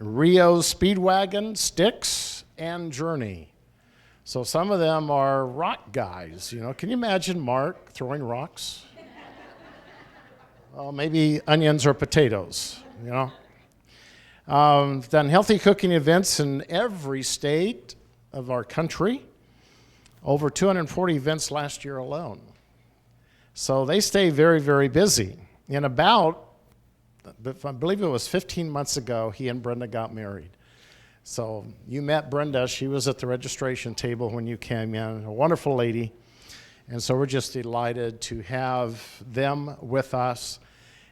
Rio Speedwagon, Styx, and Journey. So some of them are rock guys. Can you imagine Mark throwing rocks? Well, maybe onions or potatoes. Done healthy cooking events in every state of our country. Over 240 events last year alone. So they stay very, very busy. And I believe it was 15 months ago, he and Brenda got married. So you met Brenda. She was at the registration table when you came in, a wonderful lady. And so we're just delighted to have them with us.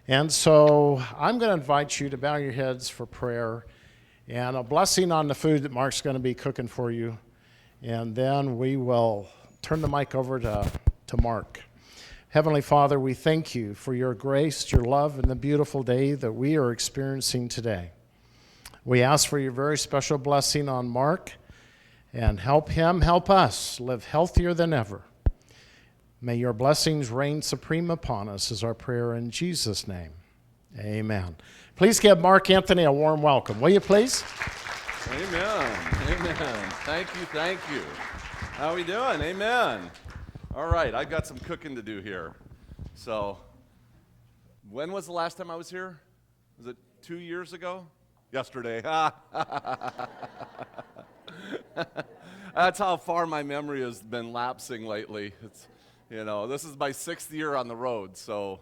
And so I'm going to invite you to bow your heads for prayer and a blessing on the food that Mark's going to be cooking for you. And then we will turn the mic over to Mark. Heavenly Father, we thank you for your grace, your love, and the beautiful day that we are experiencing today. We ask for your very special blessing on Mark and help us live healthier than ever. May your blessings reign supreme upon us is our prayer in Jesus' name. Amen. Please give Mark Anthony a warm welcome. Will you please? Amen. Amen. Thank you. How are we doing? Amen. All right, I've got some cooking to do here. So, when was the last time I was here? Was it 2 years ago? Yesterday. That's how far my memory has been lapsing lately. This is my 6th year on the road, so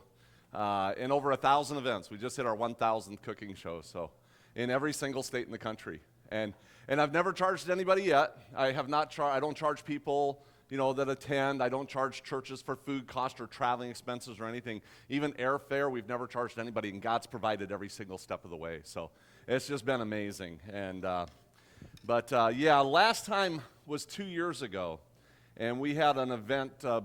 in over 1,000 events. We just hit our 1,000th cooking show, so in every single state in the country. And I've never charged anybody yet. I don't charge people, that attend. I don't charge churches for food cost or traveling expenses or anything. Even airfare, we've never charged anybody, and God's provided every single step of the way. So it's just been amazing. But last time was 2 years ago, and we had an event, a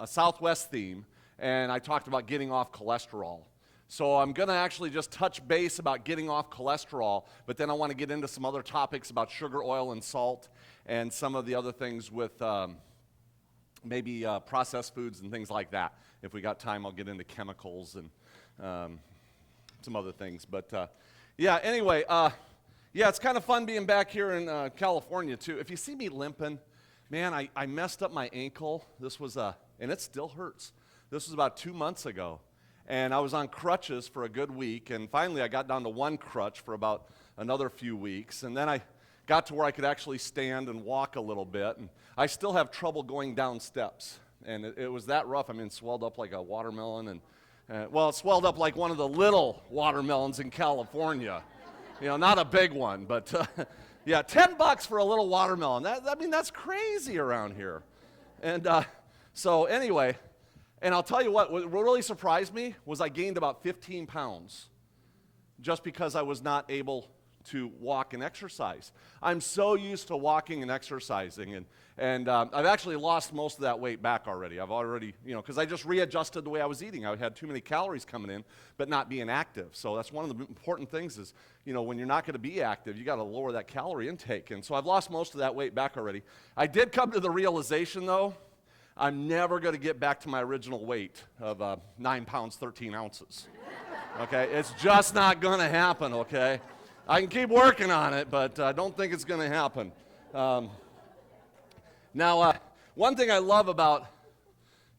Southwest theme, and I talked about getting off cholesterol. So I'm going to actually just touch base about getting off cholesterol, but then I want to get into some other topics about sugar, oil, and salt, and some of the other things with maybe processed foods and things like that. If we got time, I'll get into chemicals and some other things. But anyway, it's kind of fun being back here in California too. If you see me limping, man, I messed up my ankle. And it still hurts. This was about 2 months ago. And I was on crutches for a good week, and finally I got down to one crutch for about another few weeks, and then I got to where I could actually stand and walk a little bit, and I still have trouble going down steps, and it was that rough. It swelled up like a watermelon, it swelled up like one of the little watermelons in California. Not a big one, but $10 for a little watermelon. That's crazy around here. And so anyway, and I'll tell you what really surprised me was I gained about 15 pounds just because I was not able to walk and exercise. I'm so used to walking and exercising, and I've actually lost most of that weight back already. I've already, because I just readjusted the way I was eating. I had too many calories coming in, but not being active. So that's one of the important things is, when you're not going to be active, you got to lower that calorie intake. And so I've lost most of that weight back already. I did come to the realization, though, I'm never going to get back to my original weight of 9 pounds, 13 ounces. Okay? It's just not going to happen, okay? I can keep working on it, but I don't think it's going to happen. Now, one thing I love about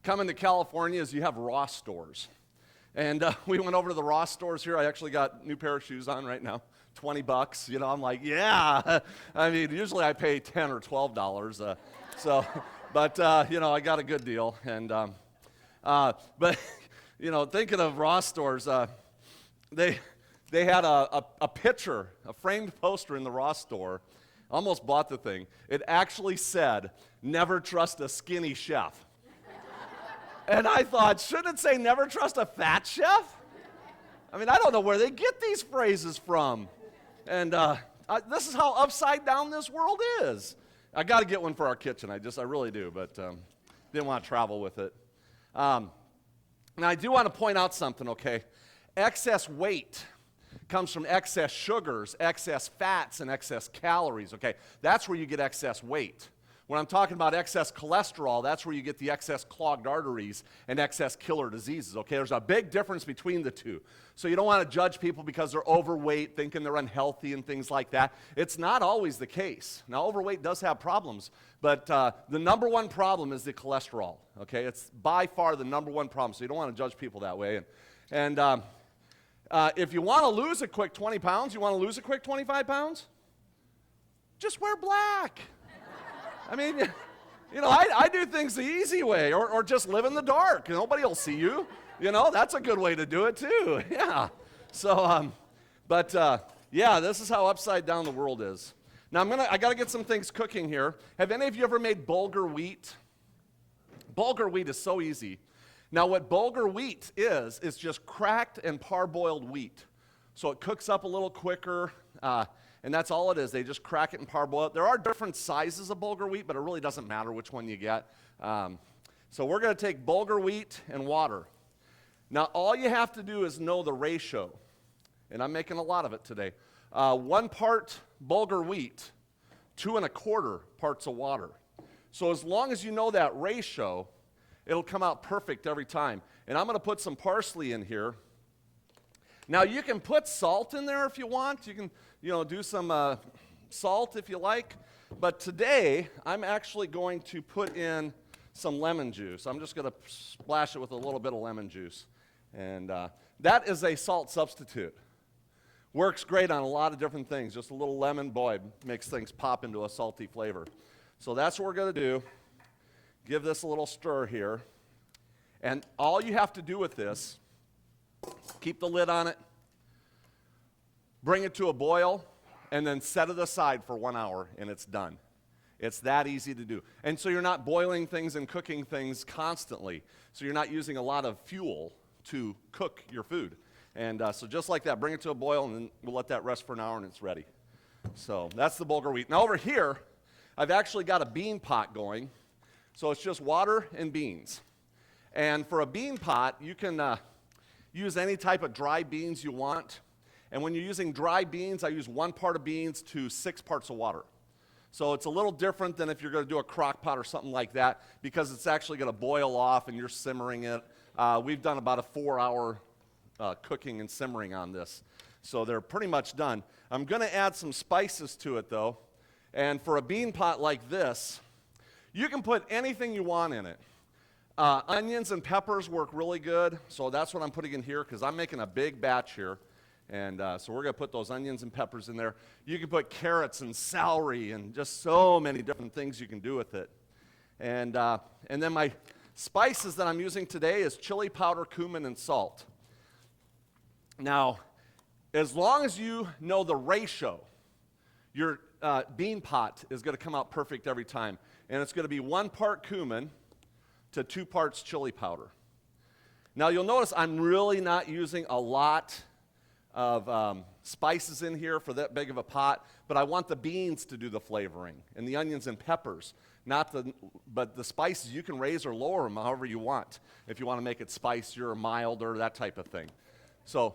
coming to California is you have Ross stores. And we went over to the Ross stores here. I actually got a new pair of shoes on right now, $20. I'm like, yeah. Usually I pay $10 or $12. But I got a good deal. And but thinking of Ross stores, they had a picture, a framed poster in the Ross store. Almost bought the thing. It actually said, "Never trust a skinny chef." And I thought, shouldn't it say never trust a fat chef? I don't know where they get these phrases from. And this is how upside down this world is. I got to get one for our kitchen. I really do, but didn't want to travel with it. Now, I do want to point out something, okay? Excess weight comes from excess sugars, excess fats, and excess calories, okay? That's where you get excess weight. When I'm talking about excess cholesterol, that's where you get the excess clogged arteries and excess killer diseases, okay? There's a big difference between the two. So you don't want to judge people because they're overweight, thinking they're unhealthy and things like that. It's not always the case. Now, overweight does have problems, but the number one problem is the cholesterol, okay? It's by far the number one problem, so you don't want to judge people that way. And if you want to lose a quick 20 pounds, you want to lose a quick 25 pounds, just wear black. I mean, I do things the easy way, or just live in the dark. Nobody will see you. That's a good way to do it too. Yeah. So, yeah, this is how upside down the world is. Now I got to get some things cooking here. Have any of you ever made bulgur wheat? Bulgur wheat is so easy. Now, what bulgur wheat is just cracked and parboiled wheat. So it cooks up a little quicker. And that's all it is. They just crack it and parboil it. There are different sizes of bulgur wheat, but it really doesn't matter which one you get. So we're going to take bulgur wheat and water. Now, all you have to do is know the ratio. And I'm making a lot of it today. 1 part bulgur wheat, 2 1/4 parts of water. So as long as you know that ratio, it'll come out perfect every time. And I'm going to put some parsley in here. Now, you can put salt in there if you want. You can, do some salt if you like. But today, I'm actually going to put in some lemon juice. I'm just going to splash it with a little bit of lemon juice. And that is a salt substitute. Works great on a lot of different things. Just a little lemon, boy, makes things pop into a salty flavor. So that's what we're going to do. Give this a little stir here. And all you have to do with this, keep the lid on it, bring it to a boil, and then set it aside for 1 hour, and it's done. It's that easy to do. And so you're not boiling things and cooking things constantly. So you're not using a lot of fuel to cook your food. And so just like that, bring it to a boil, and then we'll let that rest for an hour, and it's ready. So that's the bulgur wheat. Now over here, I've actually got a bean pot going. So it's just water and beans. And for a bean pot, you can use any type of dry beans you want. And when you're using dry beans, I use 1 part of beans to 6 parts of water. So it's a little different than if you're going to do a crock pot or something like that, because it's actually going to boil off and you're simmering it. We've done about a 4-hour cooking and simmering on this. So they're pretty much done. I'm going to add some spices to it, though. And for a bean pot like this, you can put anything you want in it. Onions and peppers work really good, so that's what I'm putting in here because I'm making a big batch here. And so we're going to put those onions and peppers in there. You can put carrots and celery and just so many different things you can do with it. And then my spices that I'm using today is chili powder, cumin, and salt. Now, as long as you know the ratio, your bean pot is going to come out perfect every time. And it's going to be 1 part cumin to 2 parts chili powder. Now you'll notice I'm really not using a lot of spices in here for that big of a pot, but I want the beans to do the flavoring and the onions and peppers, but the spices you can raise or lower them however you want if you want to make it spicier or milder, that type of thing. So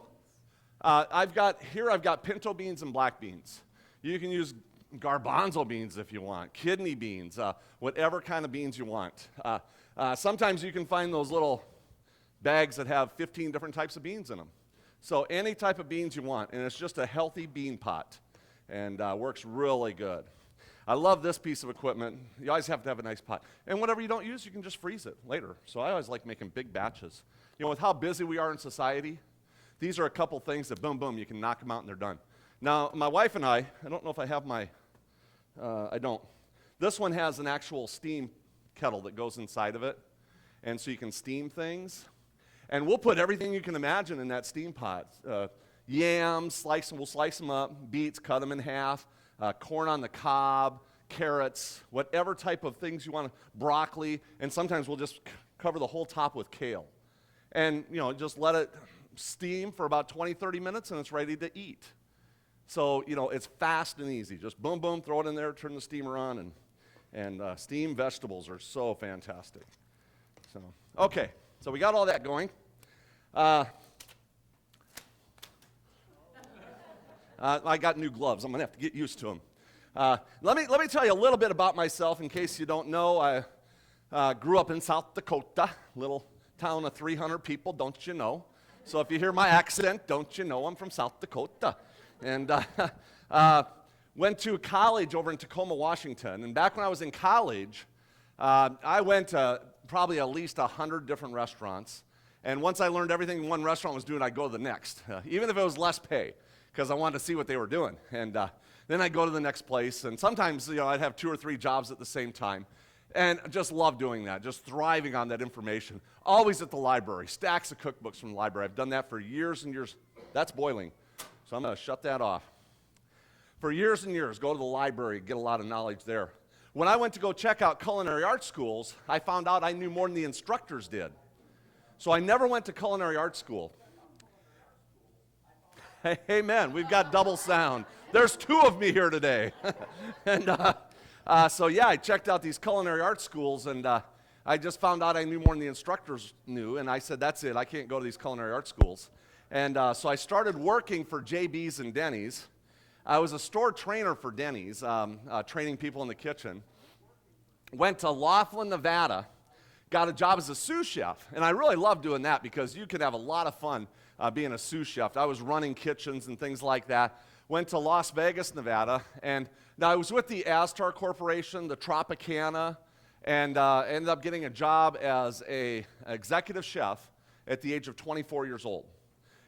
I've got pinto beans and black beans. You can use garbanzo beans if you want, kidney beans, whatever kind of beans you want. Sometimes you can find those little bags that have 15 different types of beans in them. So any type of beans you want, and it's just a healthy bean pot, and works really good. I love this piece of equipment. You always have to have a nice pot. And whatever you don't use, you can just freeze it later. So I always like making big batches. With how busy we are in society, these are a couple things that boom, boom, you can knock them out and they're done. Now, my wife and I don't know if I have I don't. This one has an actual steam kettle that goes inside of it, and so you can steam things. And we'll put everything you can imagine in that steam pot. Yams, we'll slice them up, beets, cut them in half, corn on the cob, carrots, whatever type of things you want, broccoli, and sometimes we'll just cover the whole top with kale. And, just let it steam for about 20, 30 minutes, and it's ready to eat. So, it's fast and easy. Just boom, boom, throw it in there, turn the steamer on, and steamed vegetables are so fantastic. So, okay, so we got all that going. I got new gloves. I'm going to have to get used to them. Let me tell you a little bit about myself in case you don't know. I grew up in South Dakota, little town of 300 people, don't you know? So if you hear my accent, don't you know I'm from South Dakota? And went to college over in Tacoma, Washington. And back when I was in college, I went to probably at least 100 different restaurants. And once I learned everything one restaurant was doing, I'd go to the next, even if it was less pay, because I wanted to see what they were doing. And then I'd go to the next place. And sometimes, I'd have 2 or 3 jobs at the same time. And just love doing that, just thriving on that information. Always at the library, stacks of cookbooks from the library. I've done that for years and years. That's boiling, so I'm going to shut that off. For years and years, go to the library, get a lot of knowledge there. When I went to go check out culinary art schools, I found out I knew more than the instructors did. So I never went to culinary art school. Amen, we've got double sound. There's 2 of me here today. And so yeah, I checked out these culinary art schools, and I just found out I knew more than the instructors knew, and I said, that's it, I can't go to these culinary art schools. And so I started working for JB's and Denny's. I was a store trainer for Denny's, training people in the kitchen. Went to Laughlin, Nevada, got a job as a sous chef, and I really loved doing that because you could have a lot of fun being a sous chef. I was running kitchens and things like that. Went to Las Vegas, Nevada, and now I was with the Astar Corporation, the Tropicana, and ended up getting a job as an executive chef at the age of 24 years old.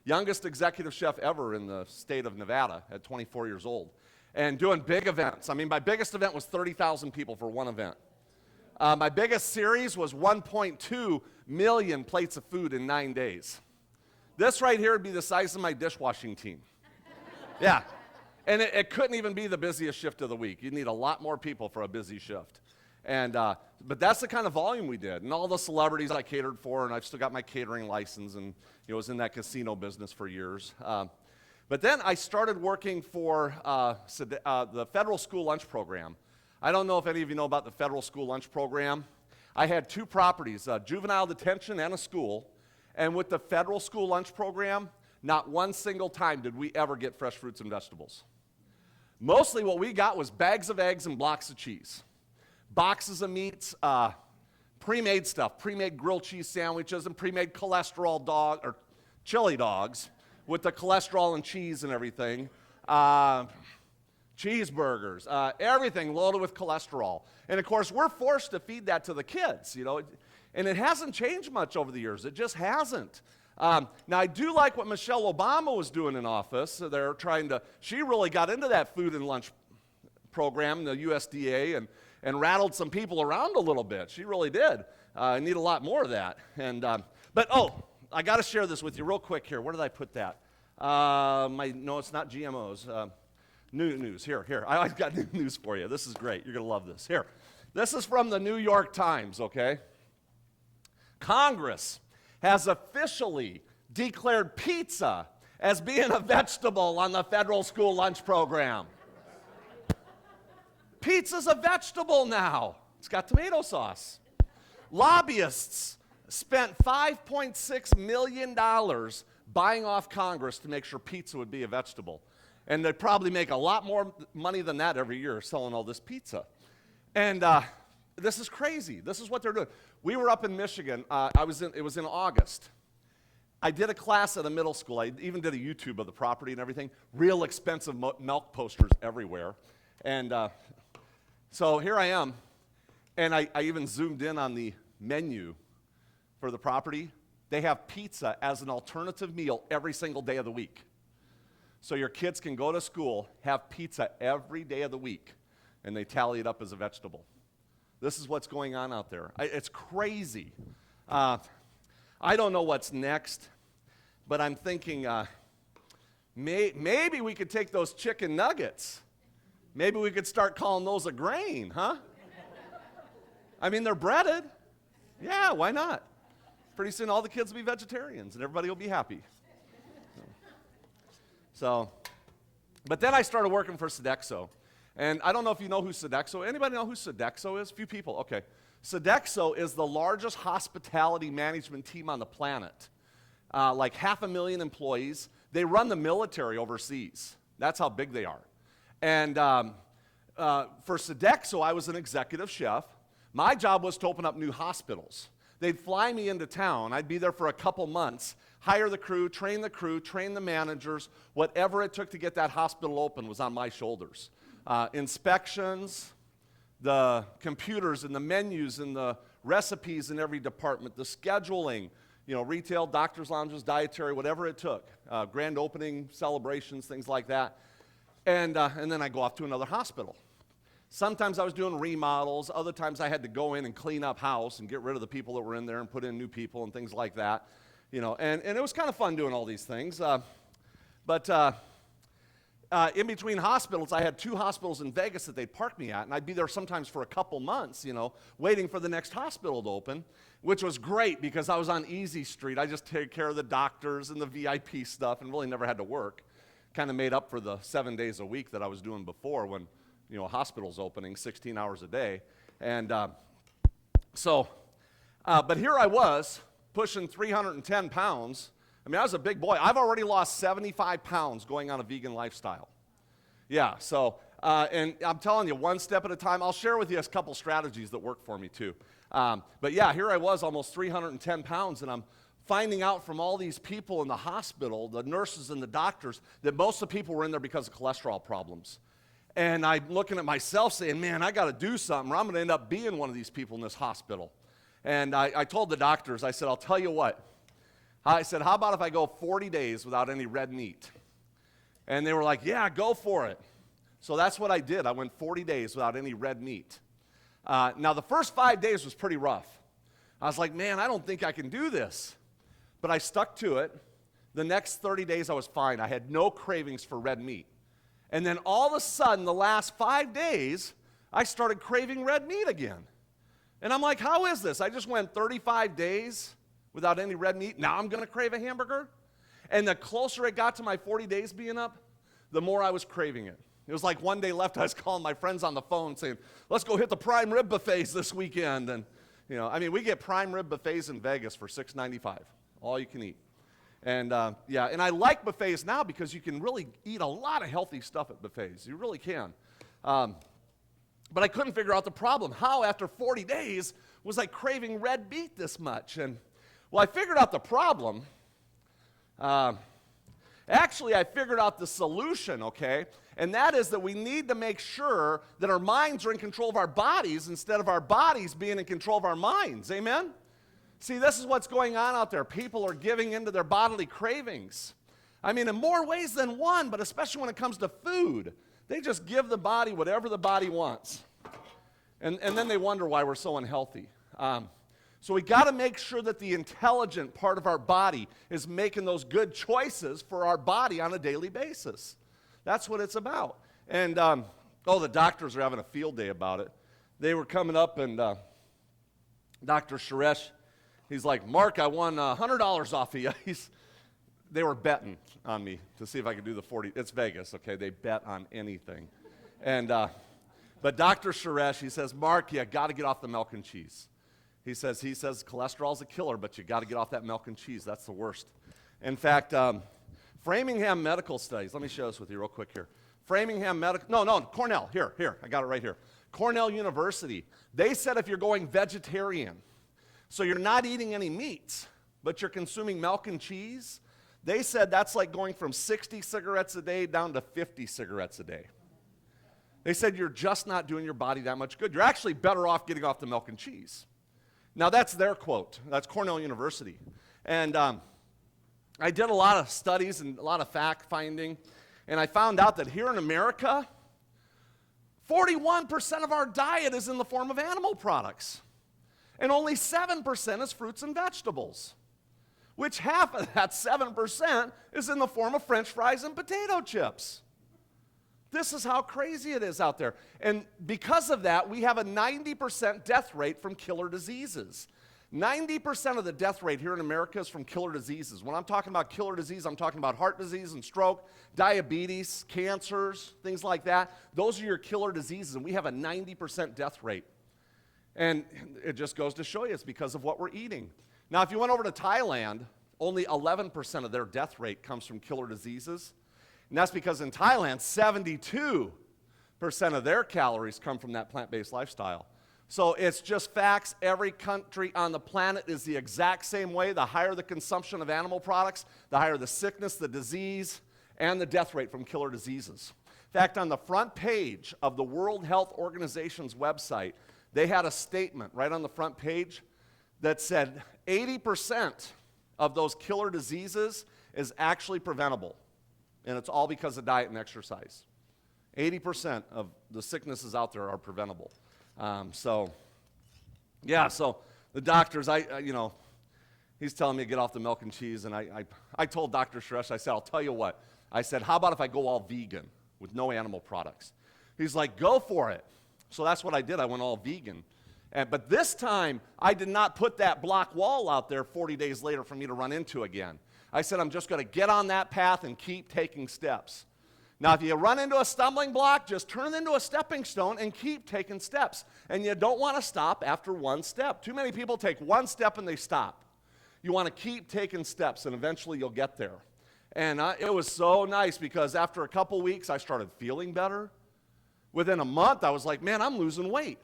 Youngest executive chef ever in the state of Nevada at 24 years old. And doing big events. I mean, my biggest event was 30,000 people for one event. My biggest series was 1.2 million plates of food in 9 days. This right here would be the size of my dishwashing team. Yeah. And it couldn't even be the busiest shift of the week. You need a lot more people for a busy shift. And but that's the kind of volume we did. And all the celebrities I catered for, and I've still got my catering license, and was in that casino business for years. But then I started working for the Federal School Lunch Program. I don't know if any of you know about the Federal School Lunch Program. I had 2 properties, juvenile detention and a school. And with the Federal School Lunch Program, not one single time did we ever get fresh fruits and vegetables. Mostly what we got was bags of eggs and blocks of cheese. Boxes of meats, pre-made stuff, pre-made grilled cheese sandwiches and pre-made cholesterol dog or chili dogs with the cholesterol and cheese and everything. Cheeseburgers, everything loaded with cholesterol. And of course, we're forced to feed that to the kids, and it hasn't changed much over the years. It just hasn't. Now, I do like what Michelle Obama was doing in office. They're she really got into that food and lunch program, the USDA, and rattled some people around a little bit. She really did. I need a lot more of that. But I got to share this with you real quick here. Where did I put that? No, it's not GMOs. New news. Here. I've got new news for you. This is great. You're going to love this. Here. This is from the New York Times, okay? Congress has officially declared pizza as being a vegetable on the Federal School Lunch Program. Pizza's a vegetable now. It's got tomato sauce. Lobbyists spent $5.6 million buying off Congress to make sure pizza would be a vegetable. And they probably make a lot more money than that every year selling all this pizza. And this is crazy. This is what they're doing. We were up in Michigan. It was in August. I did a class at a middle school. I even did a YouTube of the property and everything. Real expensive milk posters everywhere. And so here I am. And I even zoomed in on the menu for the property. They have pizza as an alternative meal every single day of the week. So your kids can go to school, have pizza every day of the week, and they tally it up as a vegetable. This is what's going on out there. It's crazy. I don't know what's next, but I'm thinking maybe we could take those chicken nuggets. Maybe we could start calling those a grain, huh? I mean, they're breaded. Yeah, why not? Pretty soon all the kids will be vegetarians, and everybody will be happy. But then I started working for Sodexo. And I don't know if you know who Sodexo is. Anybody know who Sodexo is? A few people. Okay. Sodexo is the largest hospitality management team on the planet. Like 500,000 employees. They run the military overseas. That's how big they are. And for Sodexo, I was an executive chef. My job was to open up new hospitals. They'd fly me into town. I'd be there for a couple months, hire the crew, train the managers. Whatever it took to get that hospital open was on my shoulders. Inspections, the computers and the menus and the recipes in every department, the scheduling, retail, doctor's lounges, dietary, whatever it took, grand opening celebrations, things like that. And then I go off to another hospital. Sometimes I was doing remodels. Other times I had to go in and clean up house and get rid of the people that were in there and put in new people and things like that. And it was kind of fun doing all these things. But in between hospitals, I had 2 hospitals in Vegas that they'd park me at, and I'd be there sometimes for a couple months, waiting for the next hospital to open, which was great because I was on Easy Street. I just take care of the doctors and the VIP stuff and really never had to work. Kind of made up for the 7 days a week that I was doing before when, a hospital's opening 16 hours a day. And but here I was, pushing 310 pounds. I mean, I was a big boy. I've already lost 75 pounds going on a vegan lifestyle. Yeah, so, and I'm telling you, one step at a time. I'll share with you a couple strategies that work for me, too. But yeah, here I was, almost 310 pounds, and I'm finding out from all these people in the hospital, the nurses and the doctors, that most of the people were in there because of cholesterol problems. And I'm looking at myself saying, man, I got to do something, or I'm going to end up being one of these people in this hospital. And I told the doctors, I said, I'll tell you what. I said, how about if I go 40 days without any red meat? And they were like, yeah, go for it. So that's what I did. I went 40 days without any red meat. Now, the first 5 days was pretty rough. I was like, man, I don't think I can do this. But I stuck to it. The next 30 days, I was fine. I had no cravings for red meat. And then all of a sudden, the last 5 days, I started craving red meat again. And I'm like, how is this? I just went 35 days without any red meat. Now I'm going to crave a hamburger? And the closer it got to my 40 days being up, the more I was craving it. It was like one day left, I was calling my friends on the phone saying, let's go hit the prime rib buffets this weekend. And, we get prime rib buffets in Vegas for $6.95, all you can eat. And, and I like buffets now because you can really eat a lot of healthy stuff at buffets. You really can. But I couldn't figure out the problem. How, after 40 days, was I craving red meat this much? And, well, I figured out the problem. Actually, I figured out the solution, okay? And that is that we need to make sure that our minds are in control of our bodies instead of our bodies being in control of our minds. Amen? See, this is what's going on out there. People are giving into their bodily cravings. I mean, in more ways than one, but especially when it comes to food. They just give the body whatever the body wants. And then they wonder why we're so unhealthy. So we got to make sure that the intelligent part of our body is making those good choices for our body on a daily basis. That's what it's about. And, the doctors are having a field day about it. They were coming up, and Dr. Suresh, he's like, Mark, I won $100 off of you. They were betting on me to see if I could do the 40. It's Vegas, okay? They bet on anything. And but Dr. Suresh, he says, Mark, you got to get off the milk and cheese. He says cholesterol's a killer, but you got to get off that milk and cheese. That's the worst. In fact, Framingham Medical Studies. Let me share this with you real quick here. Cornell. Here, I got it right here. Cornell University. They said if you're going vegetarian, so you're not eating any meats, but you're consuming milk and cheese, they said that's like going from 60 cigarettes a day down to 50 cigarettes a day. They said you're just not doing your body that much good. You're actually better off getting off the milk and cheese. Now, that's their quote. That's Cornell University. And I did a lot of studies and a lot of fact-finding, and I found out that here in America, 41% of our diet is in the form of animal products, and only 7% is fruits and vegetables, which half of that 7% is in the form of French fries and potato chips. This is how crazy it is out there. And because of that, we have a 90% death rate from killer diseases. 90% of the death rate here in America is from killer diseases. When I'm talking about killer disease, I'm talking about heart disease and stroke, diabetes, cancers, things like that. Those are your killer diseases, and we have a 90% death rate. And it just goes to show you it's because of what we're eating. Now, if you went over to Thailand, only 11% of their death rate comes from killer diseases. And that's because in Thailand, 72% of their calories come from that plant-based lifestyle. So it's just facts. Every country on the planet is the exact same way. The higher the consumption of animal products, the higher the sickness, the disease, and the death rate from killer diseases. In fact, on the front page of the World Health Organization's website, they had a statement right on the front page that said 80% of those killer diseases is actually preventable, and it's all because of diet and exercise. 80% of the sicknesses out there are preventable. So the doctors, he's telling me to get off the milk and cheese, and I told Dr. Suresh, I said, I'll tell you what. I said, how about if I go all vegan with no animal products? He's like, go for it. So that's what I did. I went all vegan. But this time, I did not put that block wall out there 40 days later for me to run into again. I said, I'm just going to get on that path and keep taking steps. Now, if you run into a stumbling block, just turn it into a stepping stone and keep taking steps. And you don't want to stop after one step. Too many people take one step and they stop. You want to keep taking steps, and eventually you'll get there. And it was so nice because after a couple weeks, I started feeling better. Within a month, I was like, man, I'm losing weight.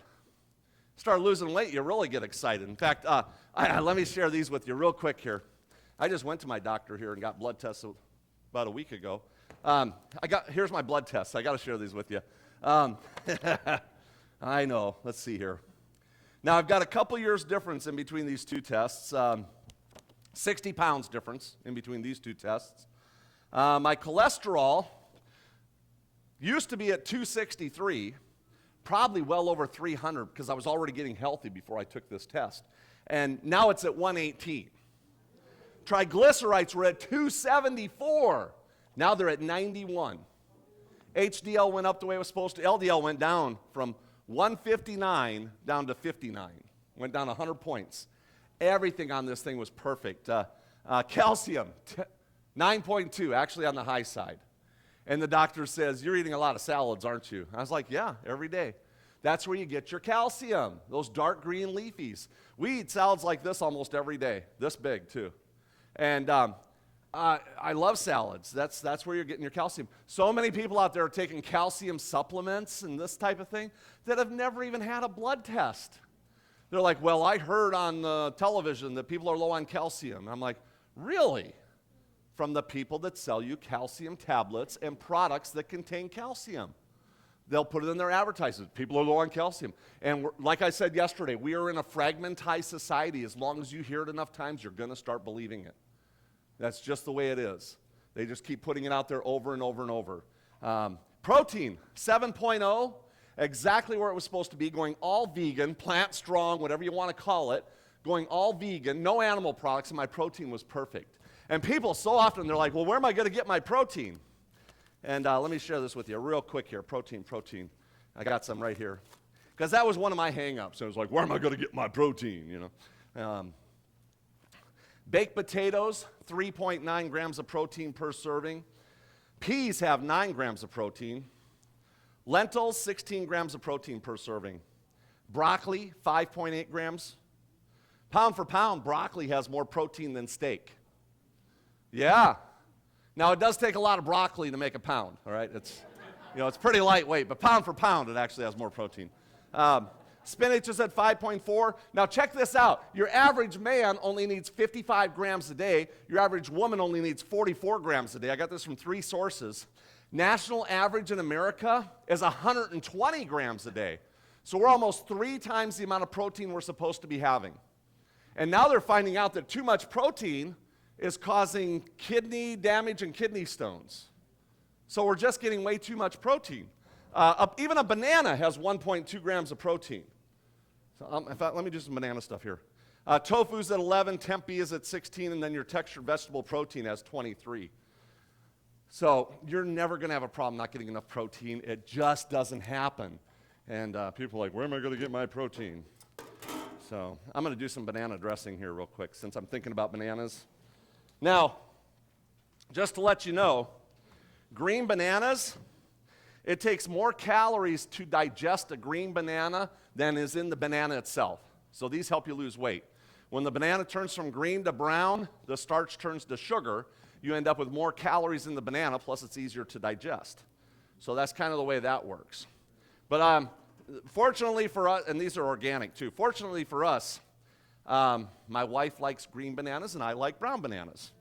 Start losing weight, you really get excited. In fact, let me share these with you real quick here. I just went to my doctor here and got blood tests about a week ago. Here's my blood tests. I got to share these with you. I know. Let's see here. Now, I've got a couple years difference in between these two tests. 60 pounds difference in between these two tests. My cholesterol used to be at 263, probably well over 300 because I was already getting healthy before I took this test. And now it's at 118. Triglycerides were at 274. Now they're at 91. HDL went up the way it was supposed to. LDL went down from 159 down to 59. Went down 100 points. Everything on this thing was perfect. Calcium, 9.2, actually on the high side. And the doctor says, you're eating a lot of salads, aren't you? I was like, yeah, every day. That's where you get your calcium, those dark green leafies. We eat salads like this almost every day, this big too. And I love salads. That's where you're getting your calcium. So many people out there are taking calcium supplements and this type of thing that have never even had a blood test. They're like, well, I heard on the television that people are low on calcium. I'm like, really? From the people that sell you calcium tablets and products that contain calcium. They'll put it in their advertisements. People are low on calcium. And like I said yesterday, we are in a fragmentized society. As long as you hear it enough times, you're going to start believing it. That's just the way it is. They just keep putting it out there over and over and over. Protein, 7.0, exactly where it was supposed to be, going all vegan, plant strong, whatever you want to call it, going all vegan, no animal products, and my protein was perfect. And people so often, they're like, well, where am I going to get my protein? And let me share this with you real quick here, protein. I got some right here. Because that was one of my hang-ups. I was like, where am I going to get my protein, you know? Baked potatoes, 3.9 grams of protein per serving. Peas have 9 grams of protein. Lentils, 16 grams of protein per serving. Broccoli, 5.8 grams. Pound for pound, broccoli has more protein than steak. Yeah. Now, it does take a lot of broccoli to make a pound, all right? It's pretty lightweight, but pound for pound, it actually has more protein. Spinach is at 5.4. Now check this out. Your average man only needs 55 grams a day. Your average woman only needs 44 grams a day. I got this from 3 sources. National average in America is 120 grams a day. So we're almost 3 times the amount of protein we're supposed to be having. And now they're finding out that too much protein is causing kidney damage and kidney stones. So we're just getting way too much protein. Even a banana has 1.2 grams of protein. So, in fact, let me do some banana stuff here. Tofu's at 11, tempeh is at 16, and then your textured vegetable protein has 23. So you're never going to have a problem not getting enough protein. It just doesn't happen. And people are like, where am I going to get my protein? So I'm going to do some banana dressing here real quick since I'm thinking about bananas. Now, just to let you know, green bananas, it takes more calories to digest a green banana than is in the banana itself. So these help you lose weight. When the banana turns from green to brown, the starch turns to sugar. You end up with more calories in the banana, plus it's easier to digest. So that's kind of the way that works. But fortunately for us, and these are organic too, fortunately for us, my wife likes green bananas and I like brown bananas.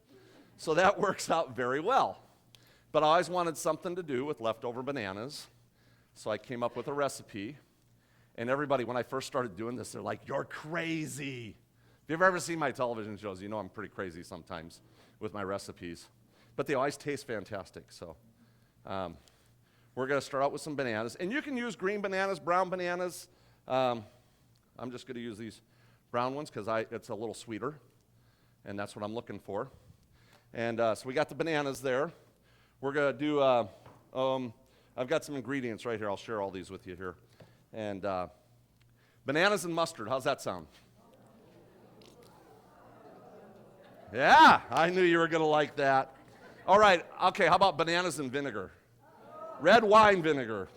So that works out very well. But I always wanted something to do with leftover bananas, so I came up with a recipe. And everybody, when I first started doing this, they're like, "You're crazy." If you've ever seen my television shows, you know I'm pretty crazy sometimes with my recipes. But they always taste fantastic, so we're going to start out with some bananas. And you can use green bananas, brown bananas. I'm just going to use these brown ones because it's a little sweeter, and that's what I'm looking for. And so we got the bananas there. We're going to do, I've got some ingredients right here. I'll share all these with you here. And bananas and mustard, how's that sound? Yeah, I knew you were going to like that. All right, okay, how about bananas and vinegar? Red wine vinegar.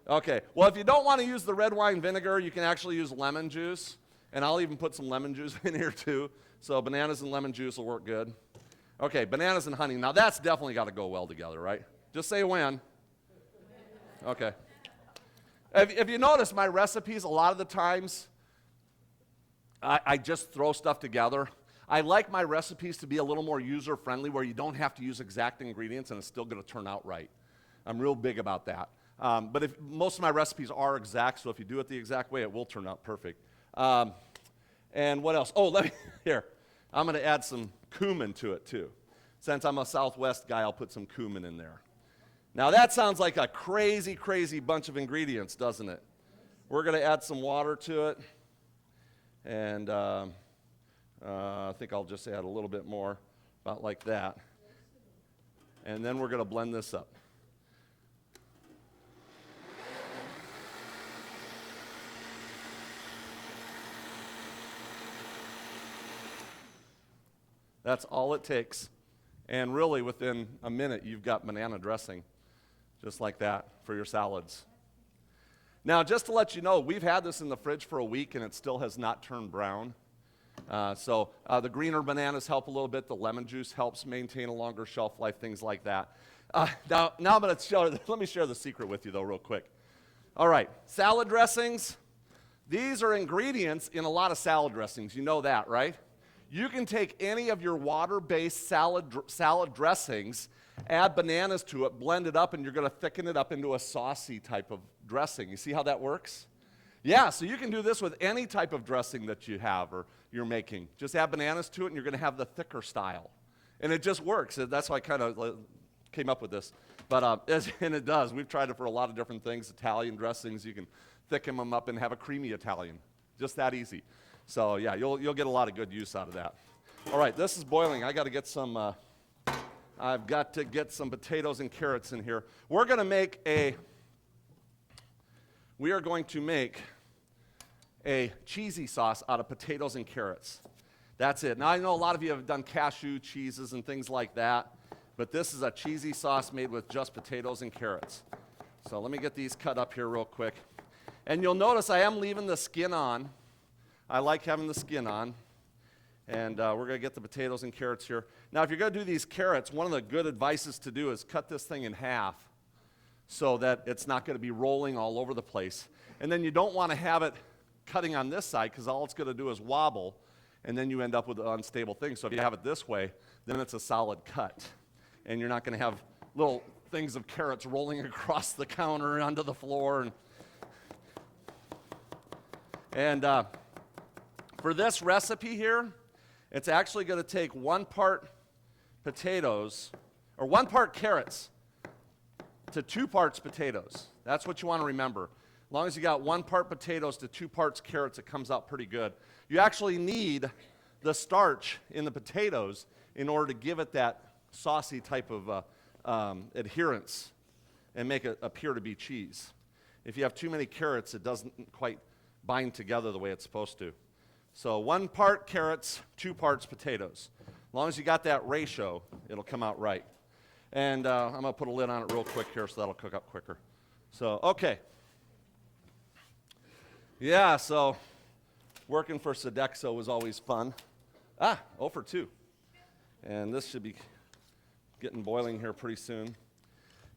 Okay, well, if you don't want to use the red wine vinegar, you can actually use lemon juice. And I'll even put some lemon juice in here too. So bananas and lemon juice will work good. Okay, bananas and honey. Now that's definitely got to go well together, right? Just say when. Okay. If you notice my recipes, a lot of the times, I just throw stuff together. I like my recipes to be a little more user-friendly where you don't have to use exact ingredients and it's still going to turn out right. I'm real big about that. But if most of my recipes are exact, so if you do it the exact way, it will turn out perfect. And what else? Oh, here. I'm going to add some cumin to it too. Since I'm a Southwest guy, I'll put some cumin in there. Now that sounds like a crazy, crazy bunch of ingredients, doesn't it? We're going to add some water to it. And I think I'll just add a little bit more, about like that. And then we're going to blend this up. That's all it takes. And really, within a minute, you've got banana dressing, just like that, for your salads. Now, just to let you know, we've had this in the fridge for a week, and it still has not turned brown. So the greener bananas help a little bit. The lemon juice helps maintain a longer shelf life, things like that. Now I'm going to show, let me share the secret with you, though, real quick. All right, salad dressings. These are ingredients in a lot of salad dressings. You know that, right? You can take any of your water-based salad dressings, add bananas to it, blend it up, and you're going to thicken it up into a saucy type of dressing. You see how that works? Yeah, so you can do this with any type of dressing that you have or you're making. Just add bananas to it, and you're going to have the thicker style. And it just works. That's why I kind of came up with this. But and it does. We've tried it for a lot of different things. Italian dressings, you can thicken them up and have a creamy Italian. Just that easy. So yeah, you'll get a lot of good use out of that. All right, this is boiling. I got to get some. I've got to get some potatoes and carrots in here. We are going to make a cheesy sauce out of potatoes and carrots. That's it. Now I know a lot of you have done cashew cheeses and things like that, but this is a cheesy sauce made with just potatoes and carrots. So let me get these cut up here real quick. And you'll notice I am leaving the skin on. I like having the skin on. And we're going to get the potatoes and carrots here. Now, if you're going to do these carrots, one of the good advices to do is cut this thing in half so that it's not going to be rolling all over the place. And then you don't want to have it cutting on this side because all it's going to do is wobble, and then you end up with an unstable thing. So if you have it this way, then it's a solid cut. And you're not going to have little things of carrots rolling across the counter and onto the floor. And for this recipe here, it's actually going to take 1 part potatoes, or 1 part carrots to 2 parts potatoes. That's what you want to remember. As long as you got 1 part potatoes to 2 parts carrots, it comes out pretty good. You actually need the starch in the potatoes in order to give it that saucy type of adherence and make it appear to be cheese. If you have too many carrots, it doesn't quite bind together the way it's supposed to. So 1 part carrots, 2 parts potatoes. As long as you got that ratio, it'll come out right. And I'm going to put a lid on it real quick here so that'll cook up quicker. So, okay. Yeah, so working for Sodexo was always fun. 0 for 2. And this should be getting boiling here pretty soon.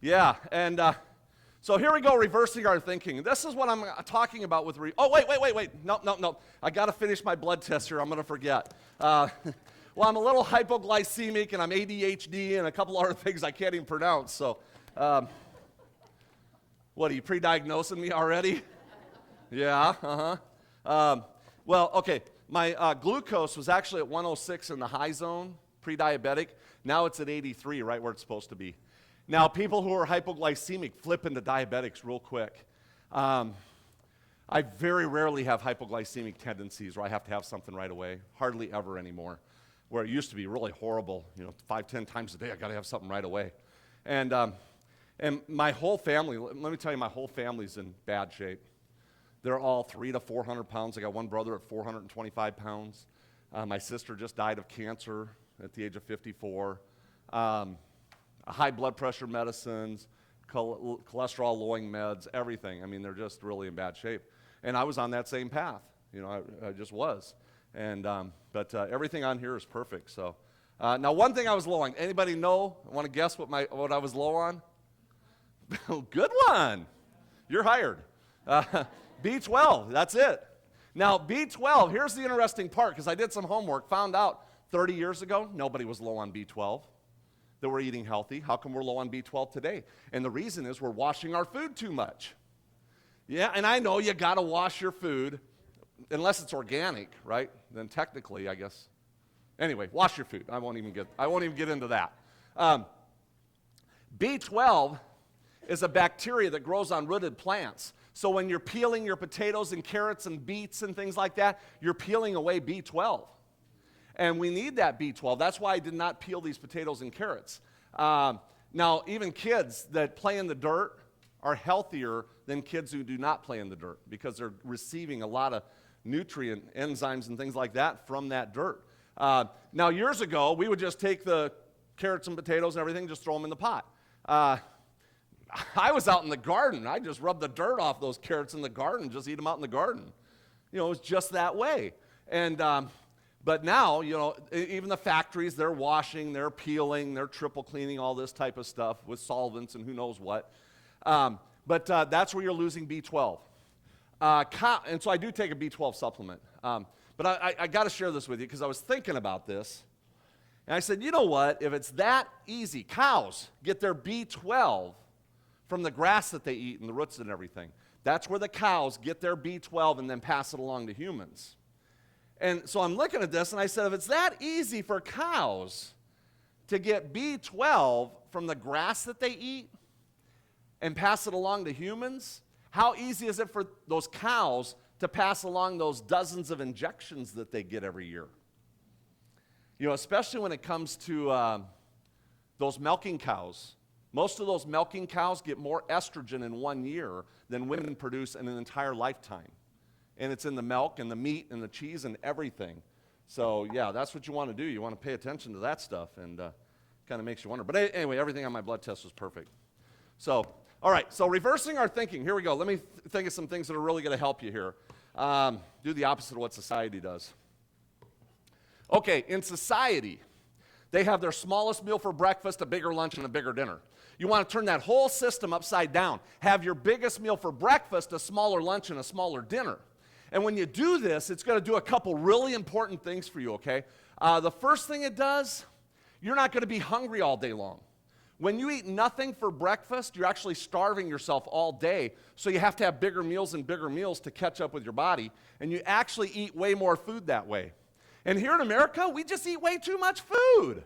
Yeah, and So here we go, reversing our thinking. This is what I'm talking about with oh, wait. No. I got to finish my blood test here. I'm going to forget. Well, I'm a little hypoglycemic, and I'm ADHD, and a couple other things I can't even pronounce. So, what, are you pre-diagnosing me already? Yeah, well, okay. My glucose was actually at 106 in the high zone, pre-diabetic. Now it's at 83, right where it's supposed to be. Now, people who are hypoglycemic flip into diabetics real quick. I very rarely have hypoglycemic tendencies where I have to have something right away. Hardly ever anymore. Where it used to be really horrible, 5, 10 times a day, I got to have something right away. And my whole family, let me tell you, my whole family's in bad shape. They're all 300 to 400 pounds. I got one brother at 425 pounds. My sister just died of cancer at the age of 54. High blood pressure medicines, cholesterol-lowering meds, everything. I mean, they're just really in bad shape. And I was on that same path. I just was. And but everything on here is perfect. So now, one thing I was low on. Anybody know? Want to guess what I was low on? Good one. You're hired. B12. That's it. Now, B12. Here's the interesting part, because I did some homework. Found out 30 years ago, nobody was low on B12. That we're eating healthy. How come we're low on B12 today? And the reason is we're washing our food too much. Yeah, and I know you got to wash your food, unless it's organic, right? Then technically, I guess. Anyway, wash your food. I won't even get into that. B12 is a bacteria that grows on rooted plants. So when you're peeling your potatoes and carrots and beets and things like that, you're peeling away B12. And we need that B12. That's why I did not peel these potatoes and carrots. Now, even kids that play in the dirt are healthier than kids who do not play in the dirt, because they're receiving a lot of nutrient enzymes and things like that from that dirt. Now, years ago, we would just take the carrots and potatoes and everything, just throw them in the pot. I was out in the garden. I just rubbed the dirt off those carrots in the garden, just eat them out in the garden. It was just that way. And but now, even the factories, they're washing, they're peeling, they're triple cleaning, all this type of stuff with solvents and who knows what. But that's where you're losing B12. And so I do take a B12 supplement. But I got to share this with you, because I was thinking about this. And I said, you know what? If it's that easy, cows get their B12 from the grass that they eat and the roots and everything. That's where the cows get their B12 and then pass it along to humans. And so I'm looking at this, and I said, if it's that easy for cows to get B12 from the grass that they eat and pass it along to humans, how easy is it for those cows to pass along those dozens of injections that they get every year? Especially when it comes to those milking cows. Most of those milking cows get more estrogen in 1 year than women produce in an entire lifetime. And it's in the milk and the meat and the cheese and everything. So, yeah, that's what you want to do. You want to pay attention to that stuff, and kind of makes you wonder. But anyway, everything on my blood test was perfect. So, all right, so reversing our thinking. Here we go. Let me think of some things that are really going to help you here. Do the opposite of what society does. Okay, in society, they have their smallest meal for breakfast, a bigger lunch, and a bigger dinner. You want to turn that whole system upside down. Have your biggest meal for breakfast, a smaller lunch, and a smaller dinner. And when you do this, it's going to do a couple really important things for you, okay? The first thing it does, you're not going to be hungry all day long. When you eat nothing for breakfast, you're actually starving yourself all day, so you have to have bigger meals and bigger meals to catch up with your body, and you actually eat way more food that way. And here in America, we just eat way too much food.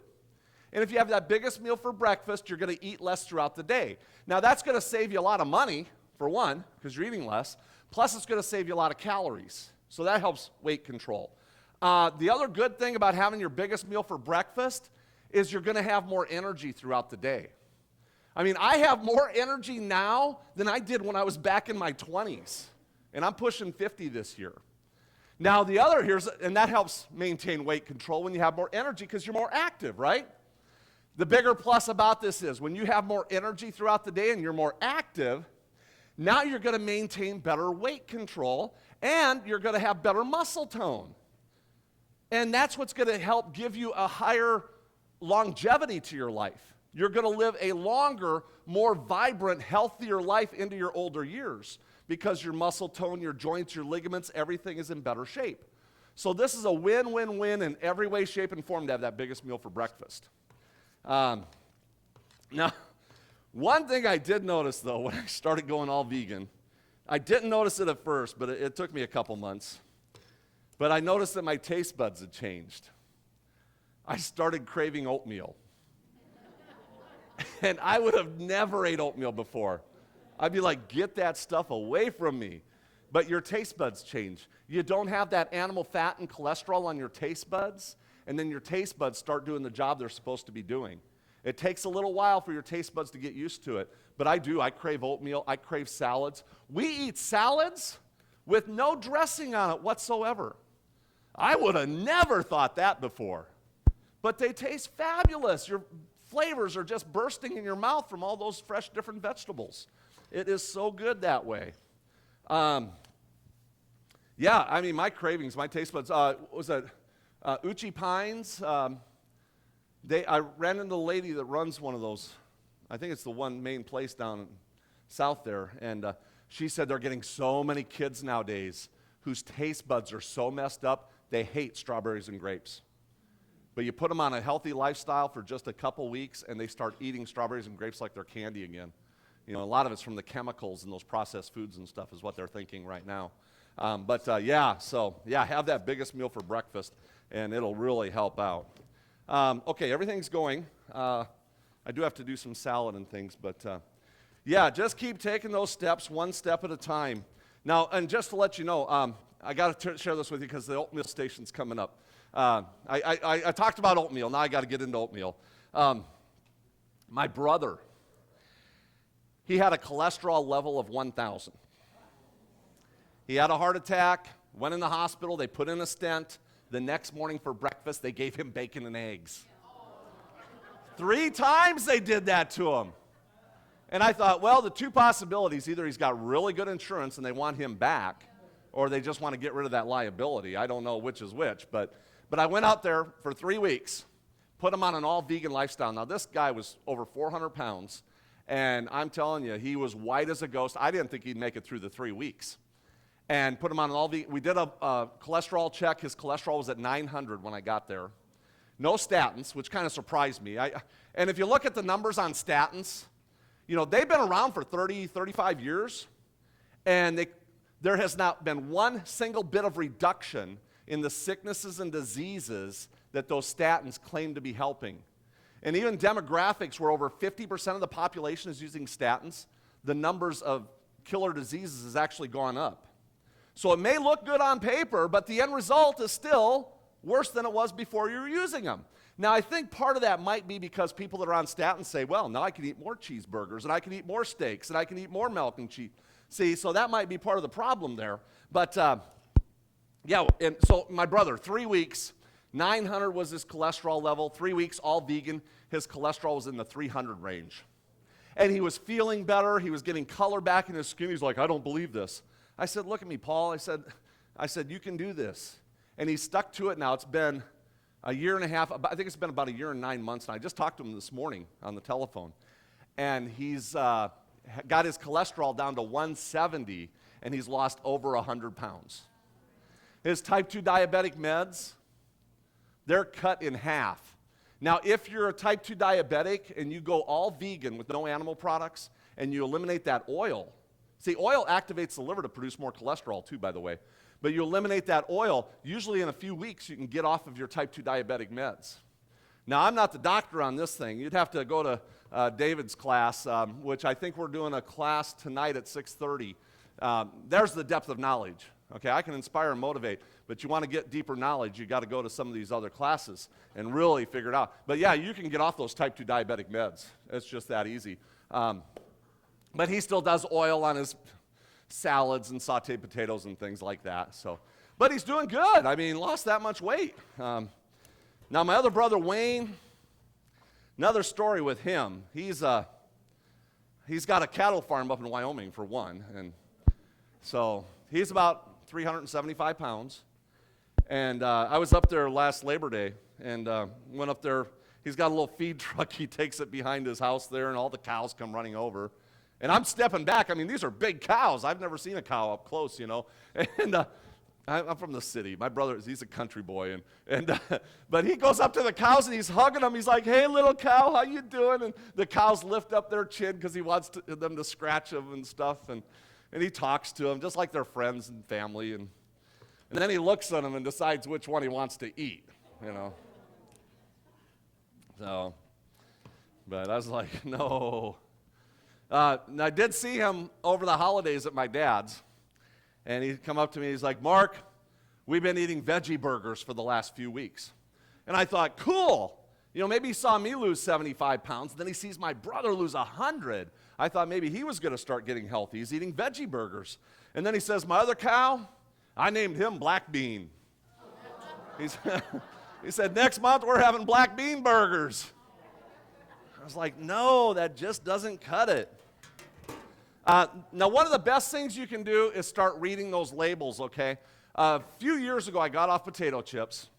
And if you have that biggest meal for breakfast, you're going to eat less throughout the day. Now, that's going to save you a lot of money, for one, because you're eating less. Plus, it's going to save you a lot of calories. So that helps weight control. The other good thing about having your biggest meal for breakfast is you're going to have more energy throughout the day. I mean, I have more energy now than I did when I was back in my 20s. And I'm pushing 50 this year. Now, and that helps maintain weight control when you have more energy, because you're more active, right? The bigger plus about this is when you have more energy throughout the day and you're more active, now you're going to maintain better weight control, and you're going to have better muscle tone. And that's what's going to help give you a higher longevity to your life. you're going to live a longer, more vibrant, healthier life into your older years because your muscle tone, your joints, your ligaments, everything is in better shape. So this is a win-win-win in every way, shape, and form to have that biggest meal for breakfast. Now, one thing I did notice, though, when I started going all vegan, I didn't notice it at first, but it took me a couple months. But I noticed that my taste buds had changed. I started craving oatmeal. And I would have never ate oatmeal before. I'd be like, get that stuff away from me. But your taste buds change. You don't have that animal fat and cholesterol on your taste buds, and then your taste buds start doing the job they're supposed to be doing. It takes a little while for your taste buds to get used to it, but I do. I crave oatmeal. I crave salads. We eat salads with no dressing on it whatsoever. I would have never thought that before, but they taste fabulous. Your flavors are just bursting in your mouth from all those fresh, different vegetables. It is so good that way. Yeah, I mean, my cravings, my taste buds, was it Uchi Pines? I ran into the lady that runs one of those. I think it's the one main place down south there. And she said they're getting so many kids nowadays whose taste buds are so messed up, they hate strawberries and grapes. But you put them on a healthy lifestyle for just a couple weeks, and they start eating strawberries and grapes like they're candy again. You know, a lot of it's from the chemicals and those processed foods and stuff is what they're thinking right now. Have that biggest meal for breakfast, and it'll really help out. Okay, everything's going. I do have to do some salad and things, but just keep taking those steps one step at a time. Now, and just to let you know, I got to share this with you because the oatmeal station's coming up. I talked about oatmeal. Now I got to get into oatmeal. My brother, he had a cholesterol level of 1,000. He had a heart attack, went in the hospital, they put in a stent. The next morning for breakfast, they gave him bacon and eggs. 3 times they did that to him. And I thought, well, the 2 possibilities, either he's got really good insurance and they want him back, or they just want to get rid of that liability. I don't know which is which, but I went out there for 3 weeks, put him on an all-vegan lifestyle. Now, this guy was over 400 pounds, and I'm telling you, he was white as a ghost. I didn't think he'd make it through the 3 weeks. And put him on an all-vegan. We did a cholesterol check. His cholesterol was at 900 when I got there. No statins, which kind of surprised me. And if you look at the numbers on statins, you know, they've been around for 30, 35 years, and there has not been one single bit of reduction in the sicknesses and diseases that those statins claim to be helping. And even demographics where over 50% of the population is using statins, the numbers of killer diseases has actually gone up. So it may look good on paper, but the end result is still worse than it was before you were using them. Now, I think part of that might be because people that are on statins say, well, now I can eat more cheeseburgers, and I can eat more steaks, and I can eat more milk and cheese. See, so that might be part of the problem there. But, and so my brother, 3 weeks, 900 was his cholesterol level, 3 weeks, all vegan. His cholesterol was in the 300 range. And he was feeling better. He was getting color back in his skin. He's like, I don't believe this. I said, look at me, Paul. I said, you can do this. And he's stuck to it now. It's been a year and a half. I think it's been about a year and 9 months. And I just talked to him this morning on the telephone. And he's got his cholesterol down to 170, and he's lost over 100 pounds. His type 2 diabetic meds, they're cut in half. Now, if you're a type 2 diabetic and you go all vegan with no animal products and you eliminate that oil, see, oil activates the liver to produce more cholesterol too, by the way. But you eliminate that oil, usually in a few weeks you can get off of your type 2 diabetic meds. Now, I'm not the doctor on this thing. You'd have to go to David's class, which I think we're doing a class tonight at 6:30. There's the depth of knowledge. Okay, I can inspire and motivate, but you want to get deeper knowledge, you got to go to some of these other classes and really figure it out. But yeah, you can get off those type 2 diabetic meds. It's just that easy. But he still does oil on his salads and sauteed potatoes and things like that. So, but he's doing good. I mean, lost that much weight. Now, my other brother, Wayne, another story with him. He's got a cattle farm up in Wyoming, for one. And so he's about 375 pounds. And I was up there last Labor Day and went up there. he's got a little feed truck. He takes it behind his house there, and all the cows come running over. And I'm stepping back. I mean, these are big cows. I've never seen a cow up close, you know. And I'm from the city. My brother, he's a country boy, but he goes up to the cows and he's hugging them. He's like, "Hey, little cow, how you doing?" And the cows lift up their chin because he wants them to scratch them and stuff. And he talks to them just like they're friends and family. And then he looks at them and decides which one he wants to eat, you know. So, but I was like, no. And I did see him over the holidays at my dad's. And he'd come up to me, he's like, "Mark, we've been eating veggie burgers for the last few weeks." And I thought, cool. You know, maybe he saw me lose 75 pounds, and then he sees my brother lose 100. I thought maybe he was going to start getting healthy. He's eating veggie burgers. And then he says, "My other cow, I named him Black Bean." He said, "Next month we're having black bean burgers." I was like, no, that just doesn't cut it. Now, one of the best things you can do is start reading those labels, okay? A few years ago, I got off potato chips,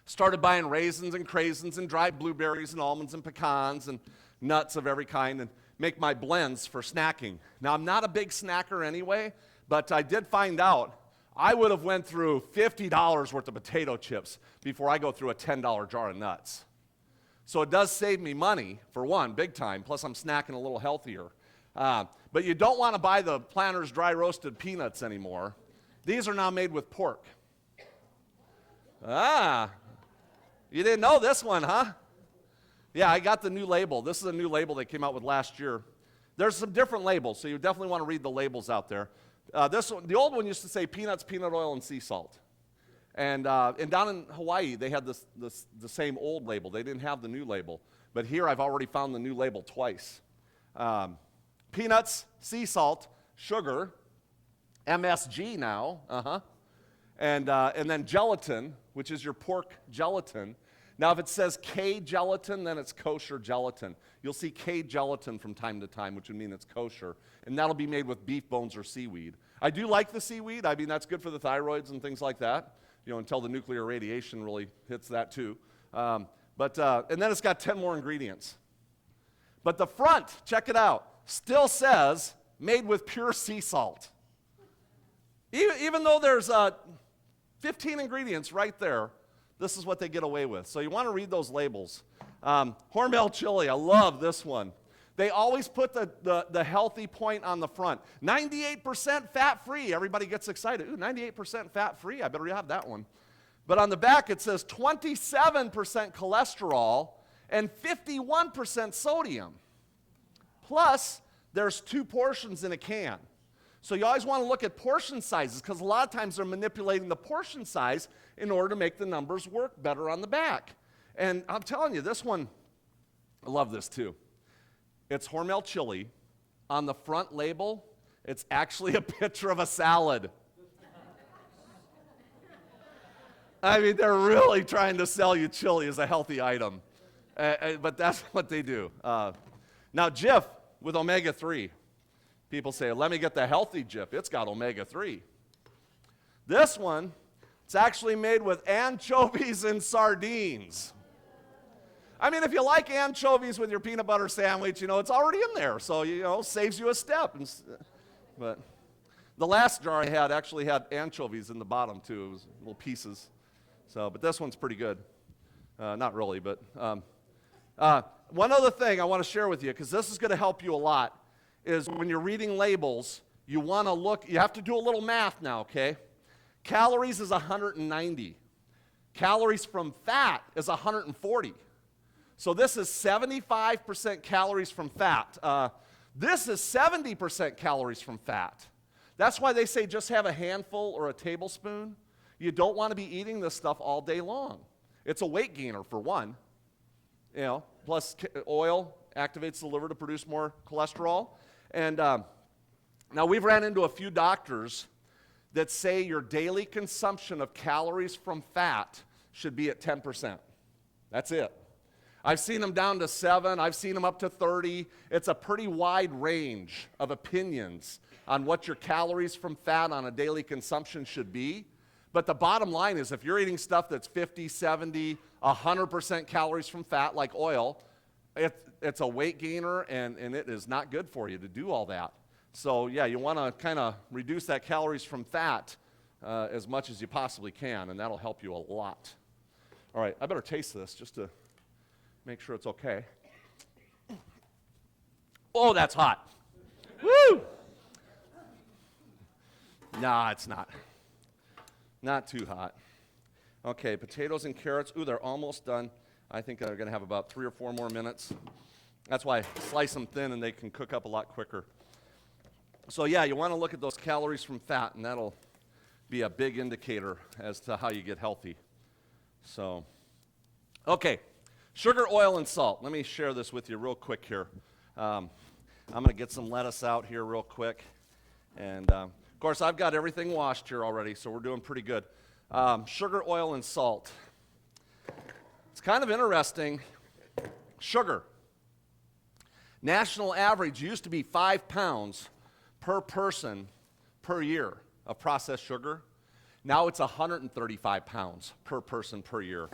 started buying raisins and craisins and dried blueberries and almonds and pecans and nuts of every kind and make my blends for snacking. Now, I'm not a big snacker anyway, but I did find out I would have went through $50 worth of potato chips before I go through a $10 jar of nuts. So it does save me money, for one, big time, plus I'm snacking a little healthier. But you don't want to buy the Planters dry roasted peanuts anymore. These are now made with pork. You didn't know this one, huh? Yeah, I got the new label. This is a new label they came out with last year. There's some different labels, so you definitely want to read the labels out there. This one, the old one used to say peanuts, peanut oil, and sea salt. And down in Hawaii, they had the same old label. They didn't have the new label. But here, I've already found the new label twice. Peanuts, sea salt, sugar, MSG now, and then gelatin, which is your pork gelatin. Now, if it says K gelatin, then it's kosher gelatin. You'll see K gelatin from time to time, which would mean it's kosher, and that'll be made with beef bones or seaweed. I do like the seaweed. I mean, that's good for the thyroids and things like that, you know, until the nuclear radiation really hits that too. And then it's got 10 more ingredients. But the front, check it out, still says made with pure sea salt. Even though there's 15 ingredients right there, this is what they get away with. So you want to read those labels. Hormel chili, I love this one. They always put the healthy point on the front. 98% fat-free. Everybody gets excited. Ooh, 98% fat-free. I better have that one. But on the back it says 27% cholesterol and 51% sodium. Plus, there's 2 portions in a can. So you always want to look at portion sizes because a lot of times they're manipulating the portion size in order to make the numbers work better on the back. And I'm telling you, this one, I love this too. It's Hormel chili. On the front label, it's actually a picture of a salad. I mean, they're really trying to sell you chili as a healthy item. But that's what they do. Now, Jif with omega-3. People say, let me get the healthy Jif. It's got omega-3. This one, it's actually made with anchovies and sardines. I mean, if you like anchovies with your peanut butter sandwich, you know, it's already in there. So, you know, saves you a step. But the last jar I had actually had anchovies in the bottom, too. It was little pieces. So, but this one's pretty good. Not really, but one other thing I want to share with you, because this is going to help you a lot, is when you're reading labels, you want to look, you have to do a little math now, okay? Calories is 190. Calories from fat is 140. So this is 75% calories from fat. This is 70% calories from fat. That's why they say just have a handful or a tablespoon. You don't want to be eating this stuff all day long. It's a weight gainer for one. You know, plus oil activates the liver to produce more cholesterol. And now we've ran into a few doctors that say your daily consumption of calories from fat should be at 10%. That's it. I've seen them down to 7. I've seen them up to 30. It's a pretty wide range of opinions on what your calories from fat on a daily consumption should be. But the bottom line is if you're eating stuff that's 50, 70, 100% calories from fat like oil. It's a weight gainer, and it is not good for you to do all that. So yeah, you want to kind of reduce that calories from fat as much as you possibly can, and that'll help you a lot. All right, I better taste this just to make sure it's okay. Oh, that's hot. Woo! Nah, it's not. Not too hot. Okay, potatoes and carrots. Ooh, they're almost done. I think they're going to have about 3 or 4 more minutes. That's why I slice them thin and they can cook up a lot quicker. So yeah, you want to look at those calories from fat, and that'll be a big indicator as to how you get healthy. So, okay, sugar, oil, and salt. Let me share this with you real quick here. I'm going to get some lettuce out here real quick. And, of course, I've got everything washed here already, so we're doing pretty good. Sugar, oil, and salt. It's kind of interesting. Sugar. National average used to be 5 pounds per person per year of processed sugar. Now it's 135 pounds per person per year.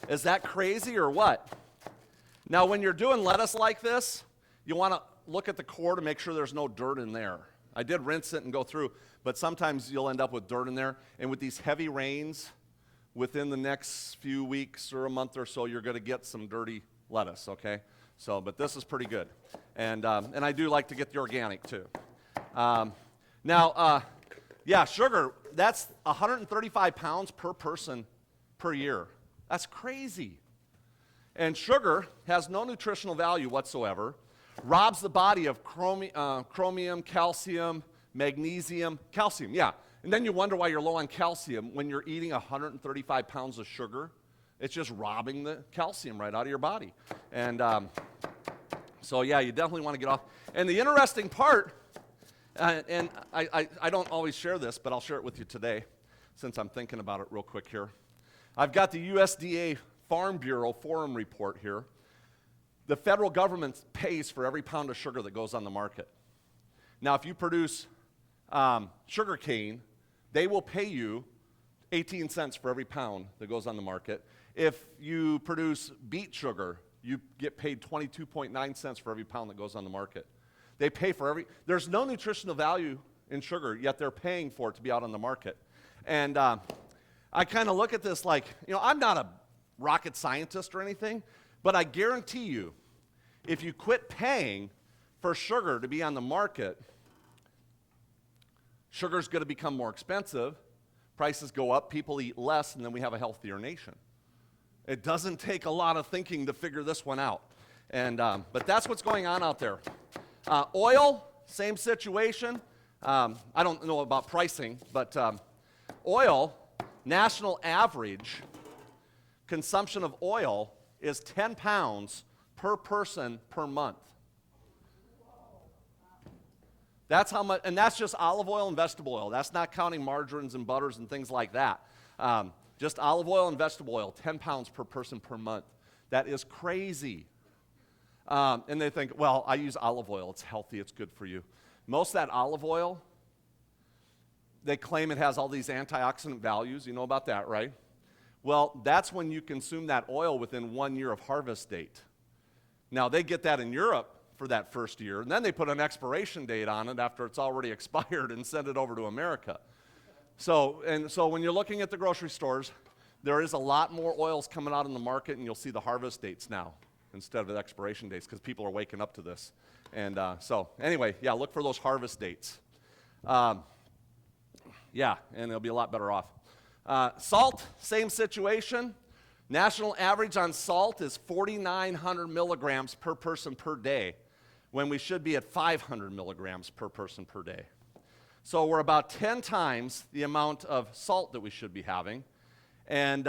Is that crazy or what? Now, when you're doing lettuce like this, you want to look at the core to make sure there's no dirt in there. I did rinse it and go through, but sometimes you'll end up with dirt in there. And with these heavy rains, within the next few weeks or a month or so, you're going to get some dirty lettuce, okay? So, but this is pretty good. And I do like to get the organic too. Yeah, sugar, that's 135 pounds per person per year. That's crazy. And sugar has no nutritional value whatsoever, robs the body of chromium, calcium, magnesium, calcium, yeah. And then you wonder why you're low on calcium when you're eating 135 pounds of sugar. It's just robbing the calcium right out of your body. And so, yeah, you definitely want to get off. And the interesting part, and I don't always share this, but I'll share it with you today since I'm thinking about it real quick here. I've got the USDA Farm Bureau Forum report here. The federal government pays for every pound of sugar that goes on the market. Now, if you produce sugar cane, they will pay you 18 cents for every pound that goes on the market. If you produce beet sugar, you get paid 22.9 cents for every pound that goes on the market. They pay for there's no nutritional value in sugar, yet they're paying for it to be out on the market. And I kind of look at this like, I'm not a rocket scientist or anything, but I guarantee you, if you quit paying for sugar to be on the market, sugar's going to become more expensive, prices go up, people eat less, and then we have a healthier nation. It doesn't take a lot of thinking to figure this one out. And but that's what's going on out there. Oil, same situation. I don't know about pricing, but oil, national average consumption of oil is 10 pounds per person per month. That's how much, and that's just olive oil and vegetable oil. That's not counting margarines and butters and things like that. Just olive oil and vegetable oil, 10 pounds per person per month. That is crazy. And they think, well, I use olive oil. It's healthy. It's good for you. Most of that olive oil, they claim it has all these antioxidant values. You know about that, right? Well, that's when you consume that oil within 1 year of harvest date. Now, they get that in Europe for that first year, and then they put an expiration date on it after it's already expired and send it over to America. So when you're looking at the grocery stores, there is a lot more oils coming out in the market, and you'll see the harvest dates now instead of the expiration dates because people are waking up to this. And so anyway, yeah, look for those harvest dates. Yeah, and they'll be a lot better off. Salt, same situation. National average on salt is 4,900 milligrams per person per day, when we should be at 500 milligrams per person per day. So we're about 10 times the amount of salt that we should be having. And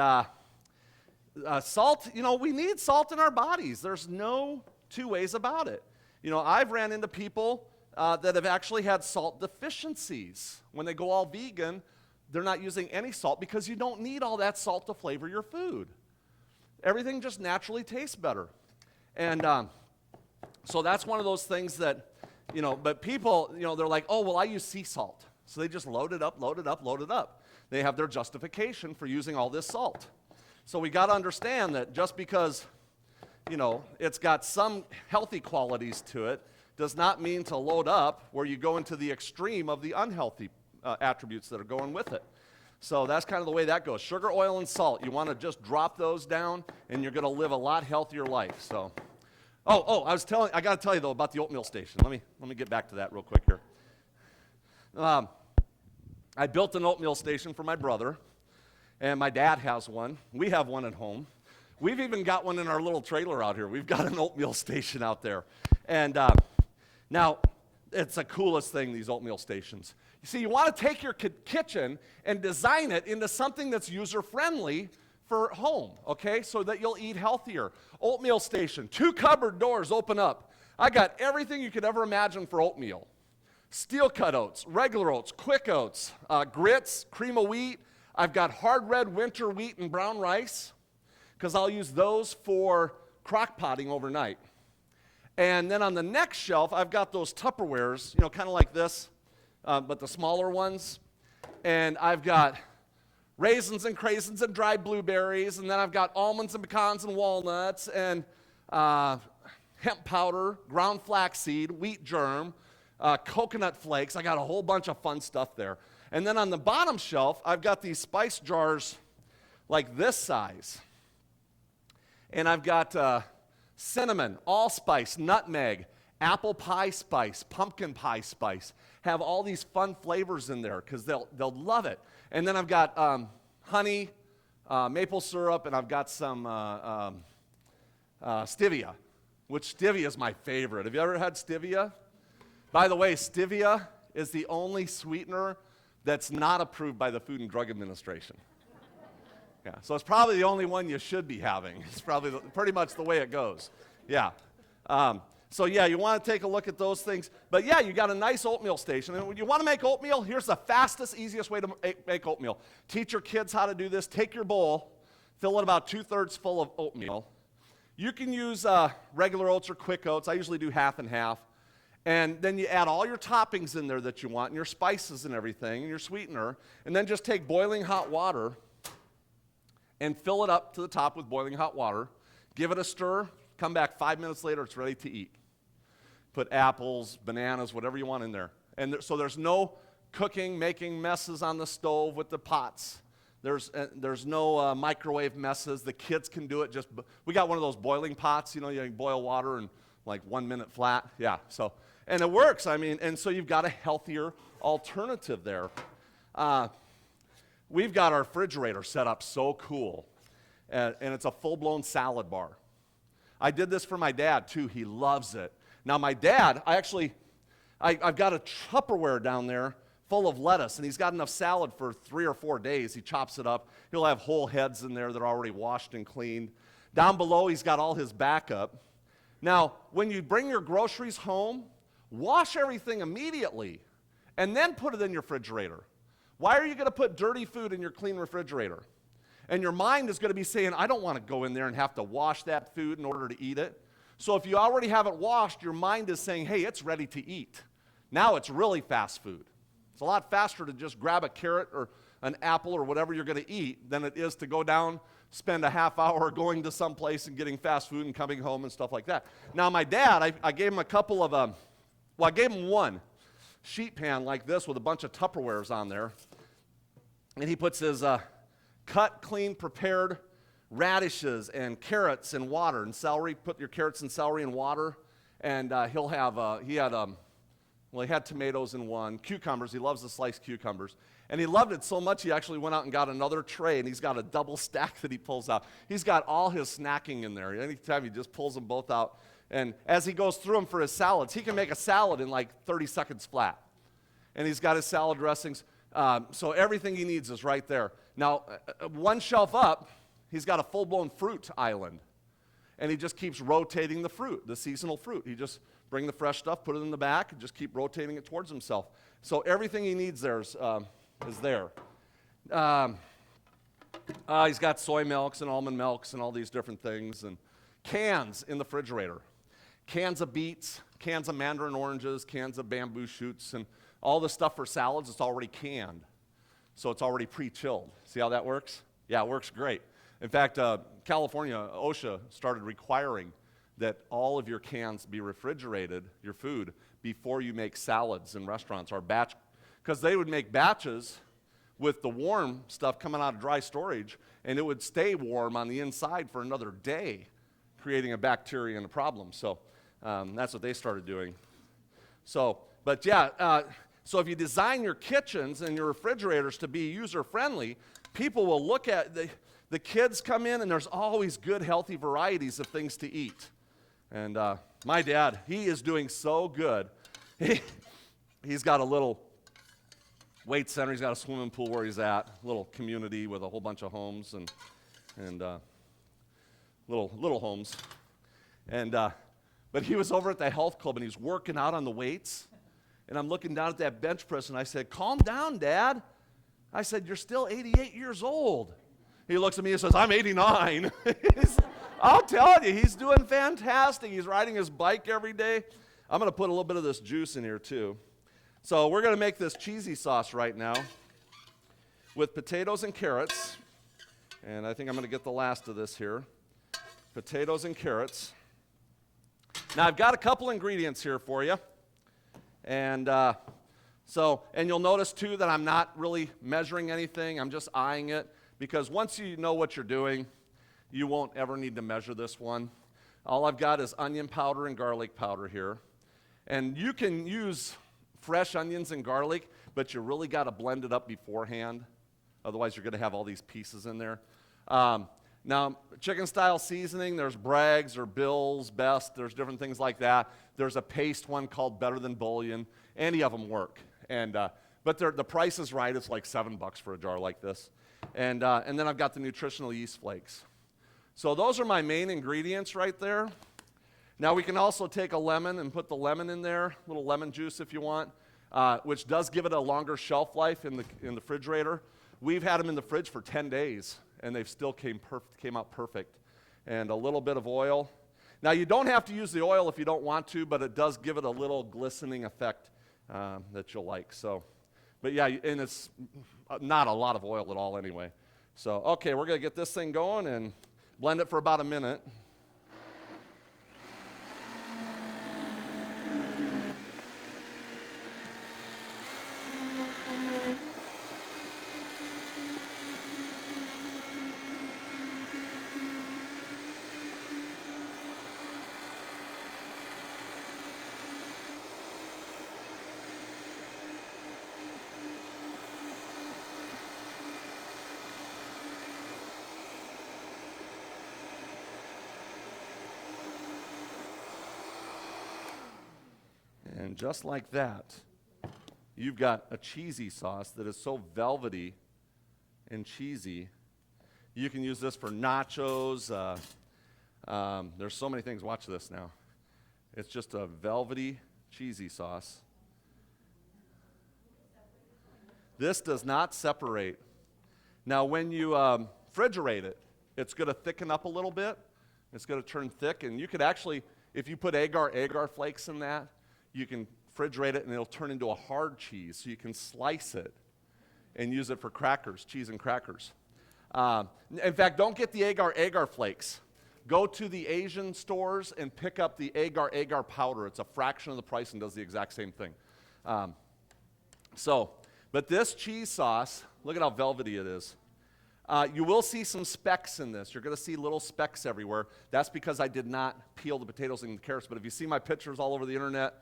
salt, we need salt in our bodies. There's no two ways about it. I've ran into people that have actually had salt deficiencies. When they go all vegan, they're not using any salt because you don't need all that salt to flavor your food. Everything just naturally tastes better. And so that's one of those things that, but people, they're like, oh, well, I use sea salt. So they just load it up. They have their justification for using all this salt. So we got to understand that just because, it's got some healthy qualities to it does not mean to load up where you go into the extreme of the unhealthy attributes that are going with it. So that's kind of the way that goes. Sugar, oil, and salt. You want to just drop those down, and you're going to live a lot healthier life. So, I got to tell you though about the oatmeal station. Let me get back to that real quick here. I built an oatmeal station for my brother, and my dad has one. We have one at home. We've even got one in our little trailer out here. We've got an oatmeal station out there. And now, it's the coolest thing, these oatmeal stations. You see, you want to take your kitchen and design it into something that's user-friendly for home, okay, so that you'll eat healthier. Oatmeal station, 2 cupboard doors open up. I got everything you could ever imagine for oatmeal. Steel cut oats, regular oats, quick oats, grits, cream of wheat. I've got hard red winter wheat and brown rice because I'll use those for crock potting overnight. And then on the next shelf, I've got those Tupperwares, kind of like this, but the smaller ones. And I've got raisins and craisins and dried blueberries, and then I've got almonds and pecans and walnuts and hemp powder, ground flaxseed, wheat germ, coconut flakes. I got a whole bunch of fun stuff there. And then on the bottom shelf, I've got these spice jars like this size. And I've got cinnamon, allspice, nutmeg, apple pie spice, pumpkin pie spice. Have all these fun flavors in there because they'll love it. And then I've got honey, maple syrup, and I've got some stevia, which stevia is my favorite. Have you ever had stevia? By the way, stevia is the only sweetener that's not approved by the Food and Drug Administration. Yeah, so it's probably the only one you should be having. It's probably pretty much the way it goes. Yeah. So yeah, you want to take a look at those things. But yeah, you got a nice oatmeal station. And when you want to make oatmeal, here's the fastest, easiest way to make oatmeal. Teach your kids how to do this. Take your bowl, fill it about 2/3 full of oatmeal. You can use regular oats or quick oats. I usually do half and half. And then you add all your toppings in there that you want, and your spices and everything, and your sweetener. And then just take boiling hot water and fill it up to the top with boiling hot water. Give it a stir. Come back 5 minutes later, it's ready to eat. Put apples, bananas, whatever you want in there. And so there's no cooking, making messes on the stove with the pots. There's no microwave messes. The kids can do it. We got one of those boiling pots. You can boil water in like 1 minute flat. Yeah. And it works. And so you've got a healthier alternative there. We've got our refrigerator set up so cool, and it's a full-blown salad bar. I did this for my dad too. He loves it. Now my dad, I've got a Tupperware down there full of lettuce, and he's got enough salad for 3 or 4 days. He chops it up. He'll have whole heads in there that are already washed and cleaned. Down below, he's got all his backup. Now, when you bring your groceries home, wash everything immediately, and then put it in your refrigerator. Why are you going to put dirty food in your clean refrigerator? And your mind is going to be saying, I don't want to go in there and have to wash that food in order to eat it. So if you already have it washed, your mind is saying, hey, it's ready to eat. Now it's really fast food. It's a lot faster to just grab a carrot or an apple or whatever you're going to eat than it is to go down, spend a half hour going to some place and getting fast food and coming home and stuff like that. Now my dad, I gave him a couple of, I gave him one sheet pan like this with a bunch of Tupperwares on there. And he puts his cut, clean, prepared radishes and carrots in water and celery. Put your carrots and celery in water. And he'll have, he had tomatoes in one, cucumbers. He loves the sliced cucumbers. And he loved it so much he actually went out and got another tray, and he's got a double stack that he pulls out. He's got all his snacking in there. Anytime he just pulls them both out. And as he goes through them for his salads, he can make a salad in like 30 seconds flat. And he's got his salad dressings. So everything he needs is right there. Now, one shelf up, he's got a full-blown fruit island. And he just keeps rotating the fruit, the seasonal fruit. He just bring the fresh stuff, put it in the back, and just keep rotating it towards himself. So everything he needs there is there. He's got soy milks and almond milks and all these different things. And cans in the refrigerator. Cans of beets, cans of mandarin oranges, cans of bamboo shoots, and all the stuff for salads, it's already canned. So it's already pre-chilled. See how that works? Yeah, it works great. In fact, California, OSHA started requiring that all of your cans be refrigerated, your food, before you make salads in restaurants or batch, because they would make batches with the warm stuff coming out of dry storage, and it would stay warm on the inside for another day, creating a bacteria and a problem. So that's what they started doing. So, but yeah, so if you design your kitchens and your refrigerators to be user-friendly, people will look at, the kids come in, and there's always good, healthy varieties of things to eat. And my dad, he is doing so good. He's got a little weight center. He's got a swimming pool where he's at, a little community with a whole bunch of homes and little homes. And but he was over at the health club, and he's working out on the weights. And I'm looking down at that bench press, and I said, "Calm down, Dad." I said, "You're still 88 years old." He looks at me and says, "I'm 89." I'll tell you, he's doing fantastic. He's riding his bike every day. I'm going to put a little bit of this juice in here, too. So we're going to make this cheesy sauce right now with potatoes and carrots. And I think I'm going to get the last of this here. Potatoes and carrots. Now, I've got a couple ingredients here for you. And and you'll notice, too, that I'm not really measuring anything. I'm just eyeing it. Because once you know what you're doing, you won't ever need to measure this one. All I've got is onion powder and garlic powder here. And you can use fresh onions and garlic, but you really got to blend it up beforehand. Otherwise, you're going to have all these pieces in there. Now, chicken-style seasoning, there's Bragg's or Bill's Best. There's different things like that. There's a paste one called Better Than Bouillon. Any of them work. But the price is right. It's like $7 for a jar like this. And then I've got the nutritional yeast flakes. So those are my main ingredients right there. Now we can also take a lemon and put the lemon in there, a little lemon juice if you want, which does give it a longer shelf life in the refrigerator. We've had them in the fridge for 10 days, and they've still came out perfect. And a little bit of oil. Now you don't have to use the oil if you don't want to, but it does give it a little glistening effect that you'll like. So, but yeah, and it's not a lot of oil at all anyway. So, okay, we're going to get this thing going and blend it for about a minute. And just like that, you've got a cheesy sauce that is so velvety and cheesy. You can use this for nachos. There's so many things. Watch this now. It's just a velvety, cheesy sauce. This does not separate. Now, when you refrigerate it, it's going to thicken up a little bit. It's going to turn thick. And you could actually, if you put agar flakes in that, you can refrigerate it and it'll turn into a hard cheese. So you can slice it and use it for crackers, cheese and crackers. In fact, don't get the agar flakes. Go to the Asian stores and pick up the agar powder. It's a fraction of the price and does the exact same thing. But this cheese sauce, look at how velvety it is. You will see some specks in this. You're going to see little specks everywhere. That's because I did not peel the potatoes and the carrots. But if you see my pictures all over the internet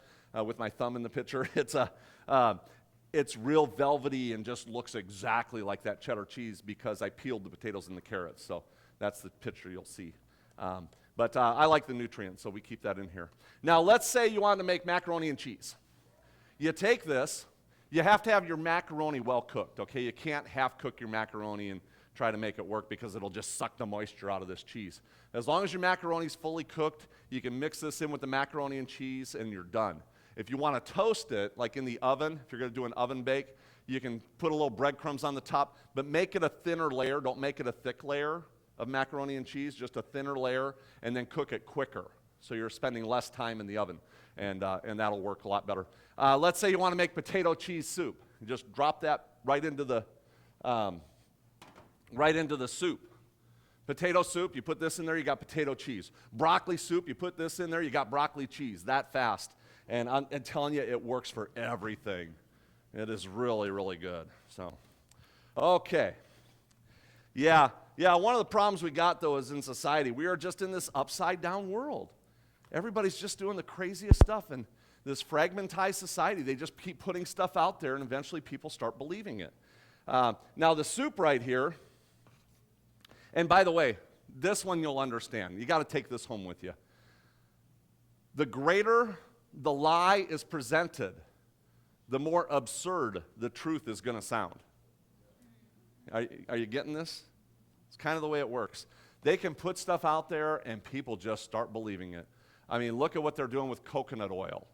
with my thumb in the picture, it's real velvety and just looks exactly like that cheddar cheese because I peeled the potatoes and the carrots. So that's the picture you'll see. But I like the nutrients, so we keep that in here. Now, let's say you want to make macaroni and cheese. You take this. You have to have your macaroni well cooked, okay? You can't half cook your macaroni and try to make it work because it'll just suck the moisture out of this cheese. As long as your macaroni's fully cooked, you can mix this in with the macaroni and cheese and you're done. If you want to toast it, like in the oven, if you're going to do an oven bake, you can put a little breadcrumbs on the top, but make it a thinner layer. Don't make it a thick layer of macaroni and cheese, just a thinner layer, and then cook it quicker. So you're spending less time in the oven, and that'll work a lot better. Let's say you want to make potato cheese soup. You just drop that right into the soup. Potato soup, you put this in there, you got potato cheese. Broccoli soup, you put this in there, you got broccoli cheese, that fast. And I'm telling you, it works for everything. It is really, really good. So, okay. Yeah, one of the problems we got, though, is in society, we are just in this upside-down world. Everybody's just doing the craziest stuff, and this fragmentized society, they just keep putting stuff out there, and eventually people start believing it. Now, the soup right here, and by the way, this one you'll understand. You got to take this home with you. The greater the lie is presented, the more absurd the truth is going to sound. Are you getting this? It's kind of the way it works. They can put stuff out there and people just start believing it. I mean, look at what they're doing with coconut oil.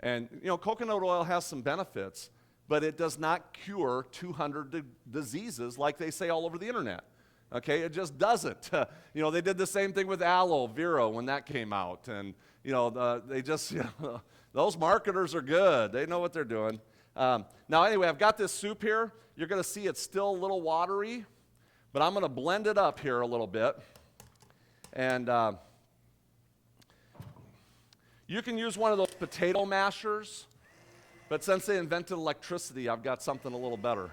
And, coconut oil has some benefits, but it does not cure 200 diseases like they say all over the internet. Okay, it just doesn't. They did the same thing with aloe vera when that came out. And, they just, those marketers are good. They know what they're doing. Now, anyway, I've got this soup here. You're going to see it's still a little watery, but I'm going to blend it up here a little bit. And you can use one of those potato mashers, but since they invented electricity, I've got something a little better.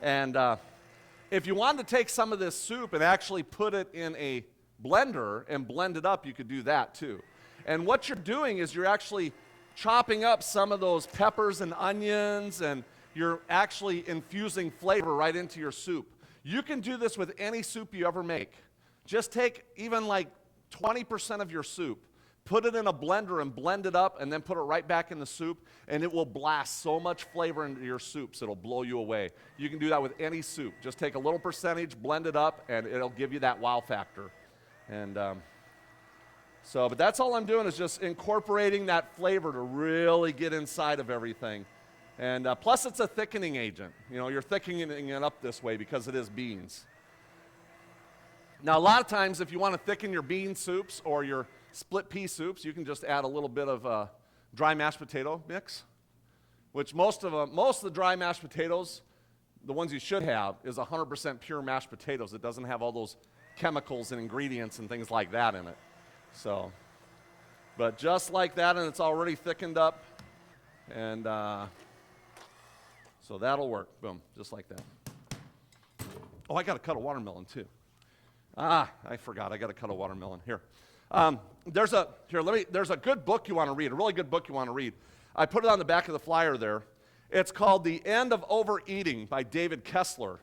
And if you wanted to take some of this soup and actually put it in a blender and blend it up, you could do that too. And what you're doing is you're actually chopping up some of those peppers and onions, and you're actually infusing flavor right into your soup. You can do this with any soup you ever make. Just take even like 20% of your soup, put it in a blender and blend it up, and then put it right back in the soup, and it will blast so much flavor into your soups, it'll blow you away. You can do that with any soup. Just take a little percentage, blend it up, and it'll give you that wow factor. And but that's all I'm doing is just incorporating that flavor to really get inside of everything. And plus it's a thickening agent. You're thickening it up this way because it is beans. Now, a lot of times if you want to thicken your bean soups or your split pea soups, you can just add a little bit of dry mashed potato mix, which most of the dry mashed potatoes, the ones you should have, is 100% pure mashed potatoes. It doesn't have all those chemicals and ingredients and things like that in it. So, but just like that, and it's already thickened up, and so that'll work. Boom, just like that. Oh, I got to cut a watermelon too. I forgot. I got to cut a watermelon here. There's a good book you want to read, a really good book you want to read. I put it on the back of the flyer there. It's called The End of Overeating by David Kessler.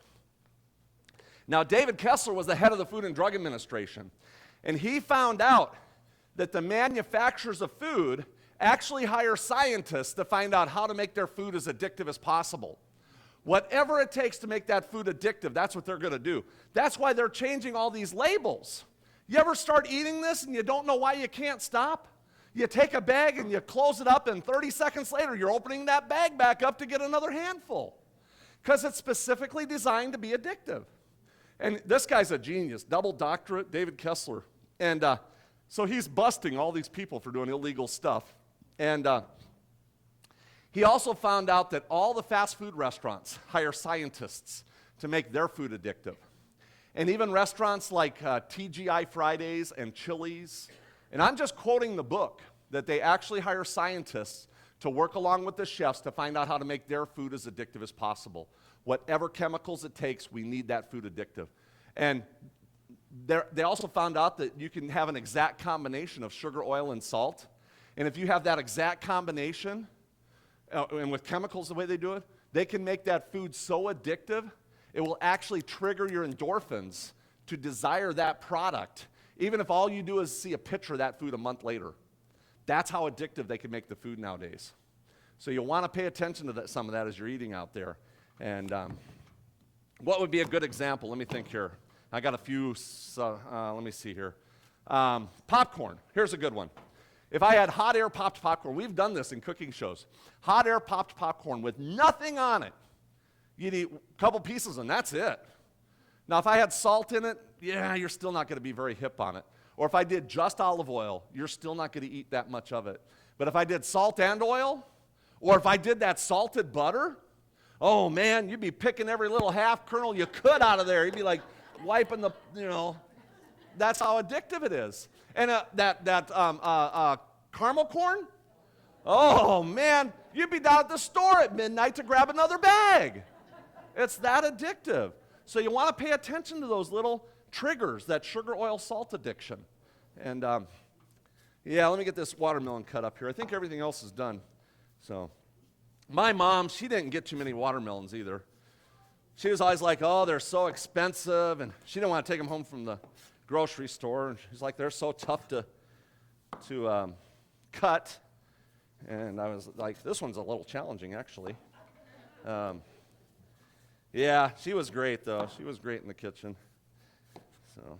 Now, David Kessler was the head of the Food and Drug Administration, and he found out that the manufacturers of food actually hire scientists to find out how to make their food as addictive as possible. Whatever it takes to make that food addictive, that's what they're going to do. That's why they're changing all these labels. You ever start eating this and you don't know why you can't stop? You take a bag and you close it up, and 30 seconds later, you're opening that bag back up to get another handful because it's specifically designed to be addictive. And this guy's a genius, double doctorate, David Kessler. And so he's busting all these people for doing illegal stuff. And he also found out that all the fast food restaurants hire scientists to make their food addictive. And even restaurants like TGI Fridays and Chili's, and I'm just quoting the book, that they actually hire scientists to work along with the chefs to find out how to make their food as addictive as possible. Whatever chemicals it takes, we need that food addictive. And they also found out that you can have an exact combination of sugar, oil, and salt. And if you have that exact combination, and with chemicals the way they do it, they can make that food so addictive, it will actually trigger your endorphins to desire that product, even if all you do is see a picture of that food a month later. That's how addictive they can make the food nowadays. So you'll want to pay attention to some of that as you're eating out there. And what would be a good example? Let me think here. I got a few, let me see here. Popcorn, here's a good one. If I had hot air popped popcorn, we've done this in cooking shows, hot air popped popcorn with nothing on it, you'd eat a couple pieces and that's it. Now, if I had salt in it, yeah, you're still not going to be very hip on it. Or if I did just olive oil, you're still not going to eat that much of it. But if I did salt and oil, or if I did that salted butter, oh man, you'd be picking every little half kernel you could out of there. You'd be like, wiping the, that's how addictive it is. And that caramel corn, oh man, you'd be down at the store at midnight to grab another bag. It's that addictive. So you want to pay attention to those little triggers, that sugar, oil, salt addiction. And yeah, let me get this watermelon cut up here. I think everything else is done. So my mom, she didn't get too many watermelons either. She was always like, oh, they're so expensive, and she didn't want to take them home from the grocery store. And she's like, they're so tough to cut. And I was like, this one's a little challenging, actually. Yeah, she was great, though. She was great in the kitchen. So,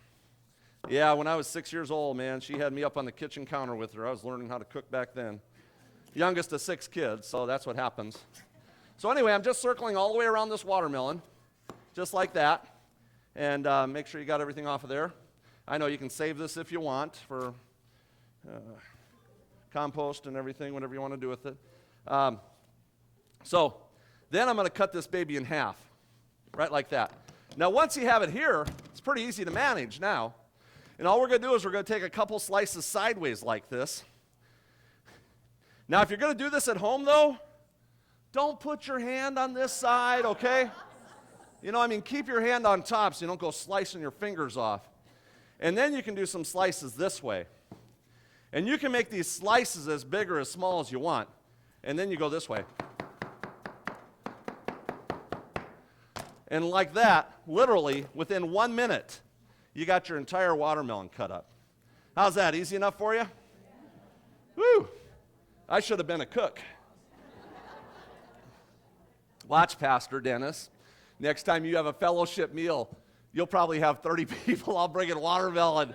yeah, when I was 6 years old, man, she had me up on the kitchen counter with her. I was learning how to cook back then. Youngest of 6 kids, so that's what happens. So anyway, I'm just circling all the way around this watermelon, just like that. And make sure you got everything off of there. I know you can save this if you want for compost and everything, whatever you want to do with it. So then I'm going to cut this baby in half, right like that. Now once you have it here, it's pretty easy to manage now. And all we're going to do is we're going to take a couple slices sideways like this. Now if you're going to do this at home though, don't put your hand on this side, okay? Keep your hand on top so you don't go slicing your fingers off. And then you can do some slices this way. And you can make these slices as big or as small as you want. And then you go this way. And like that, literally, within 1 minute, you got your entire watermelon cut up. How's that? Easy enough for you? Woo! I should have been a cook. Watch, Pastor Dennis. Next time you have a fellowship meal, you'll probably have 30 people all bringing watermelon.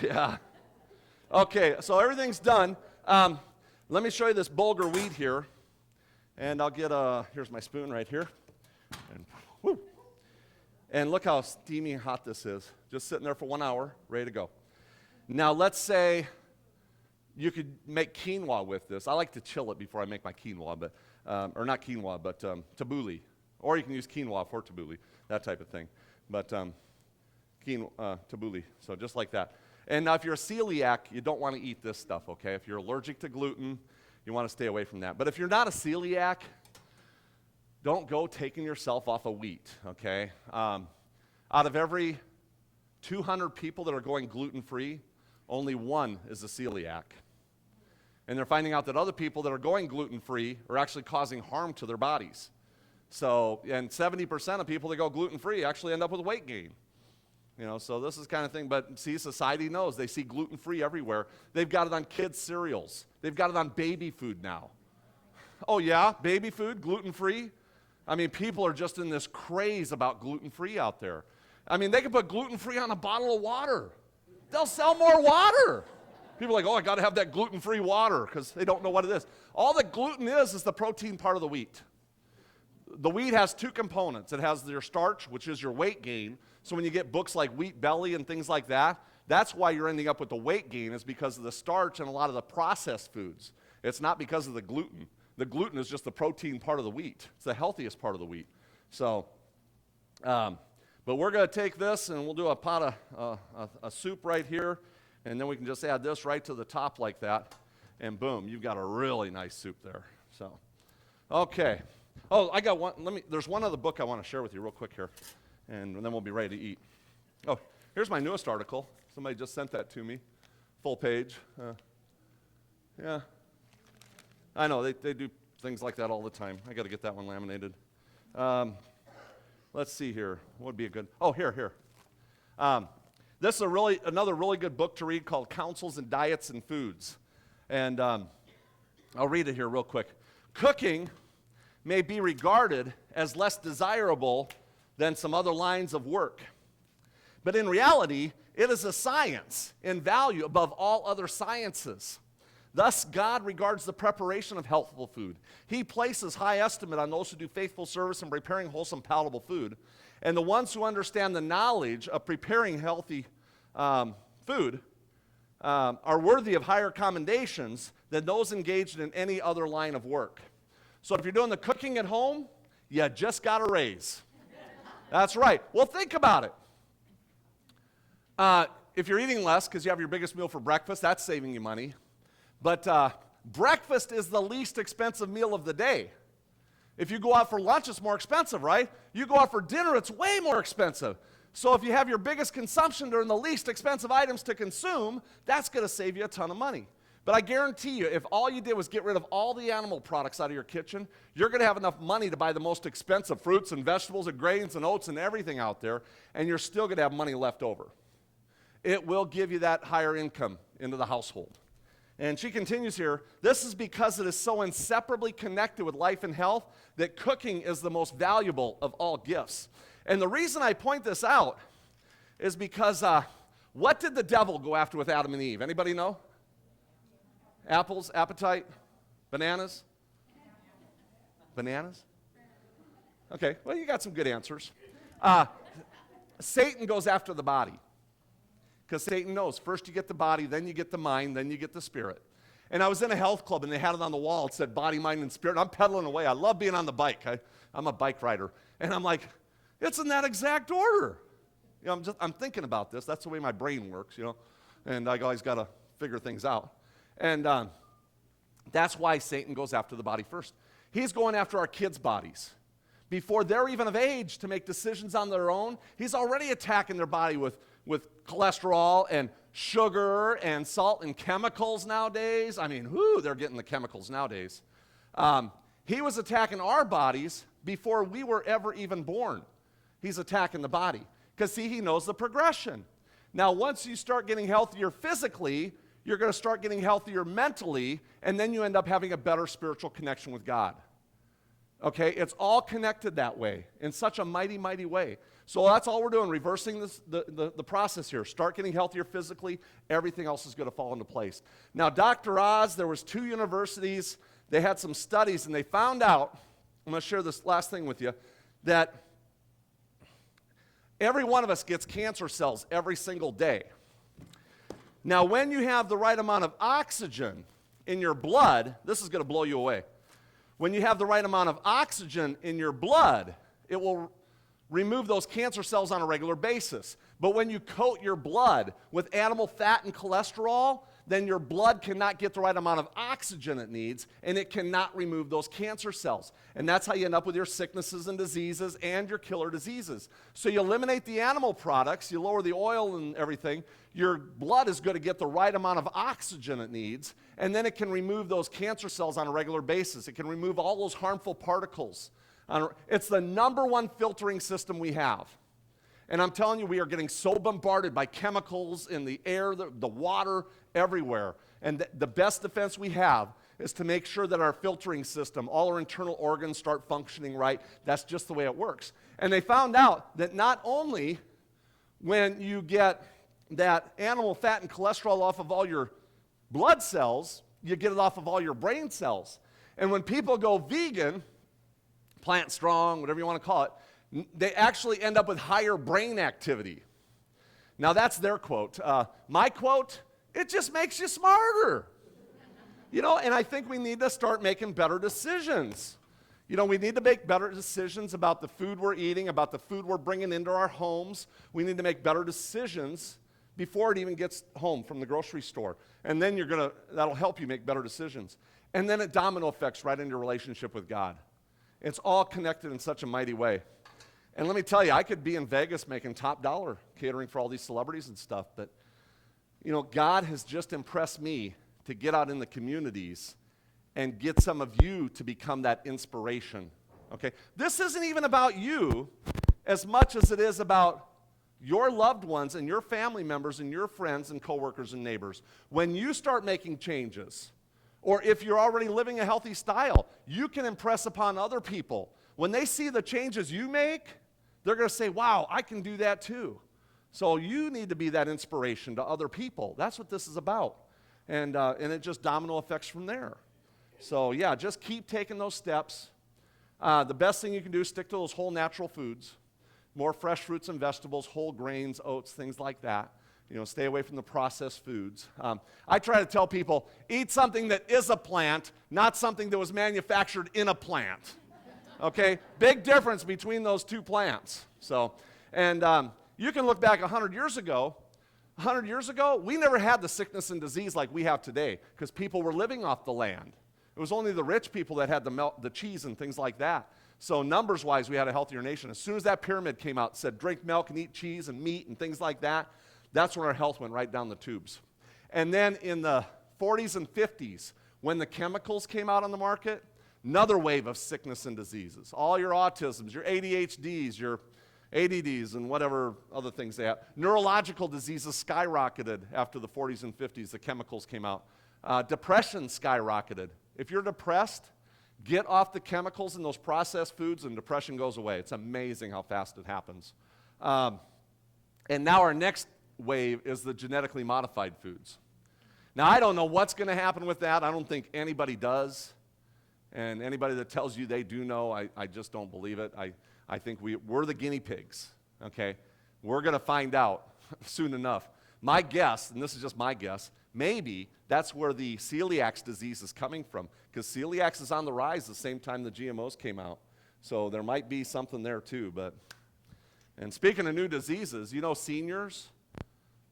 Yeah. Okay, so everything's done. Let me show you this bulgur wheat here. And I'll get here's my spoon right here. And, whoo. And look how steamy hot this is. Just sitting there for 1 hour, ready to go. Now let's say you could make quinoa with this. I like to chill it before I make my quinoa, but tabbouleh. Or you can use quinoa for tabbouleh, that type of thing. But tabbouleh, so just like that. And now if you're a celiac, you don't want to eat this stuff, okay? If you're allergic to gluten, you want to stay away from that. But if you're not a celiac, don't go taking yourself off of wheat, okay? Out of every 200 people that are going gluten-free, only one is a celiac. And they're finding out that other people that are going gluten-free are actually causing harm to their bodies. So, and 70% of people that go gluten-free actually end up with weight gain. So this is the kind of thing, but see, society knows. They see gluten-free everywhere. They've got it on kids' cereals. They've got it on baby food now. Oh yeah, baby food, gluten-free? People are just in this craze about gluten-free out there. They can put gluten-free on a bottle of water. They'll sell more water. People are like, oh, I got to have that gluten-free water because they don't know what it is. All that gluten is the protein part of the wheat. The wheat has two components. It has your starch, which is your weight gain. So when you get books like Wheat Belly and things like that, that's why you're ending up with the weight gain, is because of the starch and a lot of the processed foods. It's not because of the gluten. The gluten is just the protein part of the wheat. It's the healthiest part of the wheat. So, but we're going to take this and we'll do a pot of a soup right here, and then we can just add this right to the top like that, and boom, you've got a really nice soup there. So, okay. Oh, I got one. There's one other book I want to share with you real quick here, and then we'll be ready to eat. Oh, here's my newest article. Somebody just sent that to me, full page. Yeah, I know they do things like that all the time. I got to get that one laminated. Let's see here. What would be a good? Oh, here. This is another really good book to read called Counsels in Diets and Foods, and I'll read it here real quick. Cooking may be regarded as less desirable than some other lines of work. But in reality, it is a science in value above all other sciences. Thus, God regards the preparation of healthful food. He places high estimate on those who do faithful service in preparing wholesome, palatable food. And the ones who understand the knowledge of preparing healthy food are worthy of higher commendations than those engaged in any other line of work. So if you're doing the cooking at home, You just got a raise. That's right. Well, think about it. If you're eating less because you have your biggest meal for breakfast, that's saving you money. But breakfast is the least expensive meal of the day. If you go out for lunch, it's more expensive, right? You go out for dinner, it's way more expensive. So if you have your biggest consumption during the least expensive items to consume, that's going to save you a ton of money. But I guarantee you, if all you did was get rid of all the animal products out of your kitchen, you're going to have enough money to buy the most expensive fruits and vegetables and grains and oats and everything out there, and you're still going to have money left over. It will give you that higher income into the household. And she continues here, this is because it is so inseparably connected with life and health that cooking is the most valuable of all gifts. And the reason I point this out is because what did the devil go after with Adam and Eve? Anybody know? Apples, appetite, bananas? Bananas? Okay, well, you got some good answers. Satan goes after the body. Because Satan knows, first you get the body, then you get the mind, then you get the spirit. And I was in a health club, and they had it on the wall. It said body, mind, and spirit. I'm pedaling away. I love being on the bike. I'm a bike rider. And I'm like, it's in that exact order. You know, I'm thinking about this. That's the way my brain works, you know. And I always got to figure things out. And that's why Satan goes after the body first. He's going after our kids' bodies. Before they're even of age to make decisions on their own, he's already attacking their body with cholesterol and sugar and salt and chemicals nowadays. I mean, they're getting the chemicals nowadays. He was attacking our bodies before we were ever even born. He's attacking the body. Because, see, he knows the progression. Now, once you start getting healthier physically, you're going to start getting healthier mentally, and then you end up having a better spiritual connection with God. Okay, it's all connected that way in such a mighty, mighty way. So that's all we're doing, reversing the process here. Start getting healthier physically, everything else is going to fall into place. Now, Dr. Oz, there was 2 universities, they had some studies, and they found out, I'm going to share this last thing with you, that every one of us gets cancer cells every single day. Now, when you have the right amount of oxygen in your blood, this is going to blow you away. When you have the right amount of oxygen in your blood, it will remove those cancer cells on a regular basis. But when you coat your blood with animal fat and cholesterol, then your blood cannot get the right amount of oxygen it needs, and it cannot remove those cancer cells. And that's how you end up with your sicknesses and diseases and your killer diseases. So you eliminate the animal products, you lower the oil and everything, your blood is going to get the right amount of oxygen it needs, and then it can remove those cancer cells on a regular basis. It can remove all those harmful particles. It's the #1 filtering system we have. And I'm telling you, we are getting so bombarded by chemicals in the air, the water, everywhere. And the best defense we have is to make sure that our filtering system, all our internal organs start functioning right. That's just the way it works. And they found out that not only when you get that animal fat and cholesterol off of all your blood cells, you get it off of all your brain cells. And when people go vegan, plant strong, whatever you want to call it, they actually end up with higher brain activity. Now, that's their quote. My quote, it just makes you smarter. You know, and I think we need to start making better decisions. You know, we need to make better decisions about the food we're eating, about the food we're bringing into our homes. We need to make better decisions before it even gets home from the grocery store. And then that'll help you make better decisions. And then it domino effects right into your relationship with God. It's all connected in such a mighty way. And let me tell you, I could be in Vegas making top dollar catering for all these celebrities and stuff, but, you know, God has just impressed me to get out in the communities and get some of you to become that inspiration, okay? This isn't even about you as much as it is about your loved ones and your family members and your friends and coworkers and neighbors. When you start making changes, or if you're already living a healthy style, you can impress upon other people. When they see the changes you make, they're going to say, wow, I can do that too. So you need to be that inspiration to other people. That's what this is about. And it just domino effects from there. So yeah, just keep taking those steps. The best thing you can do is stick to those whole natural foods. More fresh fruits and vegetables, whole grains, oats, things like that. You know, stay away from the processed foods. I try to tell people, eat something that is a plant, not something that was manufactured in a plant. Okay, big difference between those two plants. So, and you can look back 100 years ago. 100 years ago, we never had the sickness and disease like we have today because people were living off the land. It was only the rich people that had the cheese and things like that. So numbers-wise, we had a healthier nation. As soon as that pyramid came out, said drink milk and eat cheese and meat and things like that, that's when our health went right down the tubes. And then in the 40s and 50s, when the chemicals came out on the market, another wave of sickness and diseases. All your autisms, your ADHDs, your ADDs, and whatever other things they have. Neurological diseases skyrocketed after the 40s and 50s. The chemicals came out. Depression skyrocketed. If you're depressed, get off the chemicals and those processed foods, and depression goes away. It's amazing how fast it happens. And now our next wave is the genetically modified foods. Now, I don't know what's going to happen with that. I don't think anybody does. And anybody that tells you they do know, I just don't believe it. I think we're the guinea pigs, okay? We're going to find out soon enough. My guess, and this is just my guess, maybe that's where the celiac disease is coming from, because celiac is on the rise the same time the GMOs came out. So there might be something there too. And speaking of new diseases, you know seniors?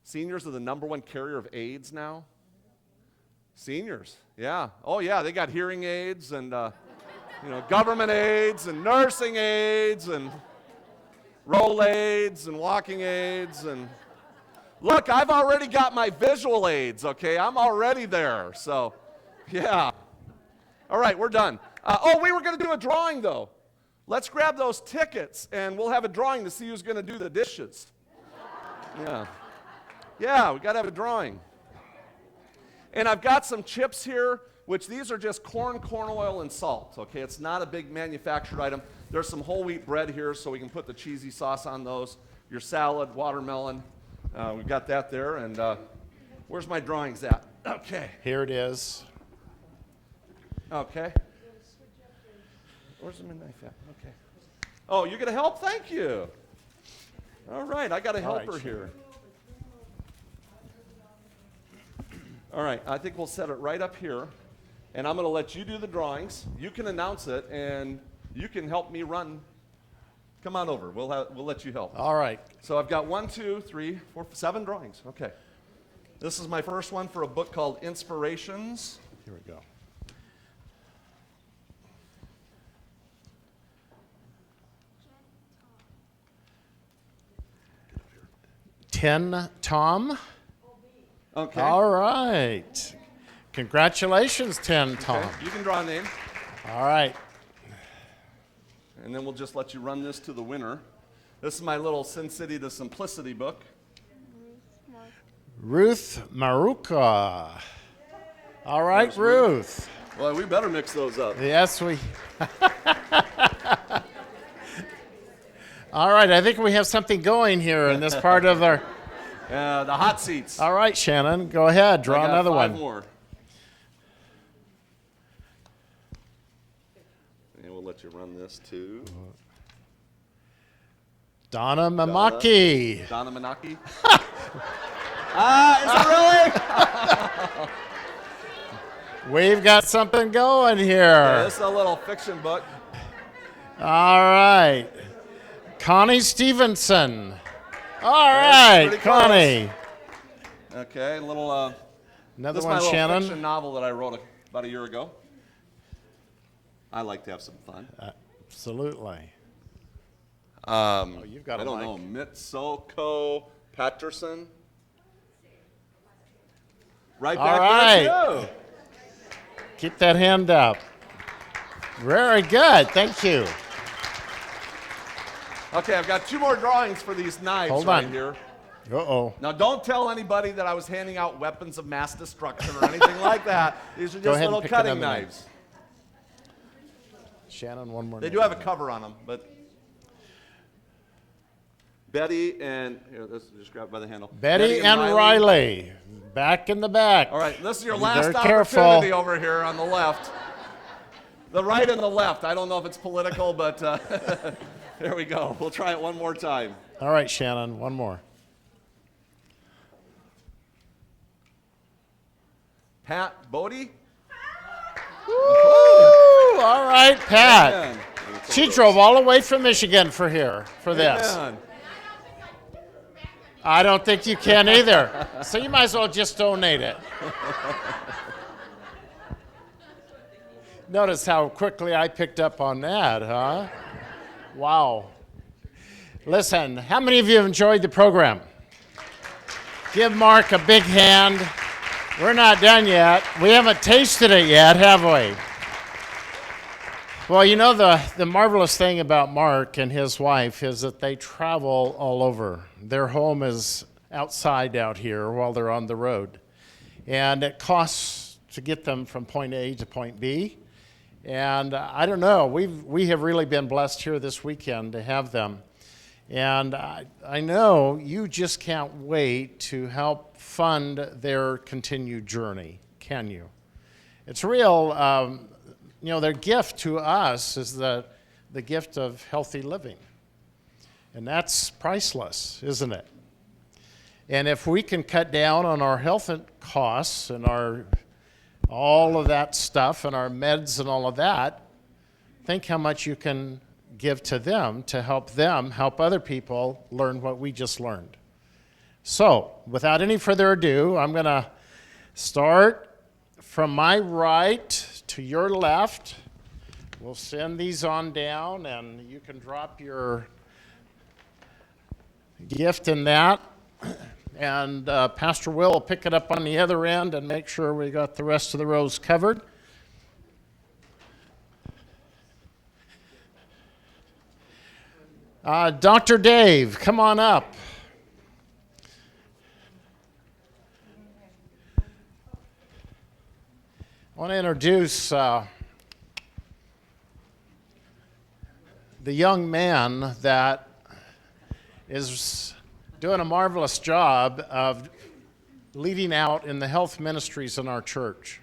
Seniors are the #1 carrier of AIDS now. Seniors, yeah. Oh yeah, they got hearing aids and government aids and nursing aids and roll aids and walking aids and look, I've already got my visual aids, okay? I'm already there, so yeah. All right, we're done. We were going to do a drawing though. Let's grab those tickets and we'll have a drawing to see who's going to do the dishes. Yeah, we got to have a drawing. And I've got some chips here, which these are just corn oil, and salt, okay? It's not a big manufactured item. There's some whole wheat bread here, so we can put the cheesy sauce on those. Your salad, watermelon, we've got that there. And where's my drawings at? Okay. Here it is. Okay. Where's my knife at? Okay. Oh, you're going to help? Thank you. All right, I got a helper here. All right, I think we'll set it right up here, and I'm going to let you do the drawings. You can announce it, and you can help me run. Come on over. We'll let you help. All right. So I've got 1, 2, 3, 4, 7 drawings. Okay. This is my first one for a book called Inspirations. Here we go. Ten Tom. Okay. All right. Congratulations, Ten Tom. Okay. You can draw a name, All right. and then we'll just let you run this to the winner. This is my little Sin City to Simplicity book. Ruth Maruka. All right, Ruth. Well, we better mix those up. Yes, we. All right, I think we have something going here in this part of our. The hot seats. All right, Shannon, go ahead. Draw I got another 5 one. more. And we'll let you run this too. Donna Mamaki. Donna Manaki. Is it really? We've got something going Yeah, here. this is a little fiction book. All right. Connie Stevenson. All right, pretty close. Connie. Okay, a little. Another This is one, my little Shannon. fiction novel that I wrote about a year ago. I like to have some fun. Absolutely. You've got I a don't mic. know, Mitsoko Patterson. Right All back right. there too. Keep that hand up. Very good. Thank you. Okay, I've got 2 more drawings for these knives Hold right on. here. Uh-oh. Now, don't tell anybody that I was handing out weapons of mass destruction or anything like that. These are Go just ahead and little pick cutting another name. knives. Shannon, one more. They name. do have a cover on them, but Betty and here, let's just grab it by the handle. Betty and Riley. Back in the back. All right, this is your Be last very opportunity careful. over here on the left. The right and the left. I don't know if it's political, but there we go. We'll try it one more time. All right, Shannon, one more. Pat Bodie. Woo! All right, Pat. Man, She drove all the way from Michigan for this. Man. I don't think you can either. So you might as well just donate it. Notice how quickly I picked up on that, huh? Wow. Listen, how many of you have enjoyed the program? Give Mark a big hand. We're not done yet. We haven't tasted it yet, have we? Well, you know, the marvelous thing about Mark and his wife is that they travel all over. Their home is outside out here while they're on the road. And it costs to get them from point A to point B. And I don't know, we have really been blessed here this weekend to have them. And I know you just can't wait to help fund their continued journey, can you? It's real, their gift to us is the gift of healthy living. And that's priceless, isn't it? And if we can cut down on our health costs and all of that stuff and our meds and all of that, think how much you can give to them help other people learn what we just learned. So, without any further ado, I'm going to start from my right to your left. We'll send these on down, and you can drop your gift in that. And Pastor Will pick it up on the other end and make sure we got the rest of the rows covered. Dr. Dave, come on up. I want to introduce the young man that is doing a marvelous job of leading out in the health ministries in our church.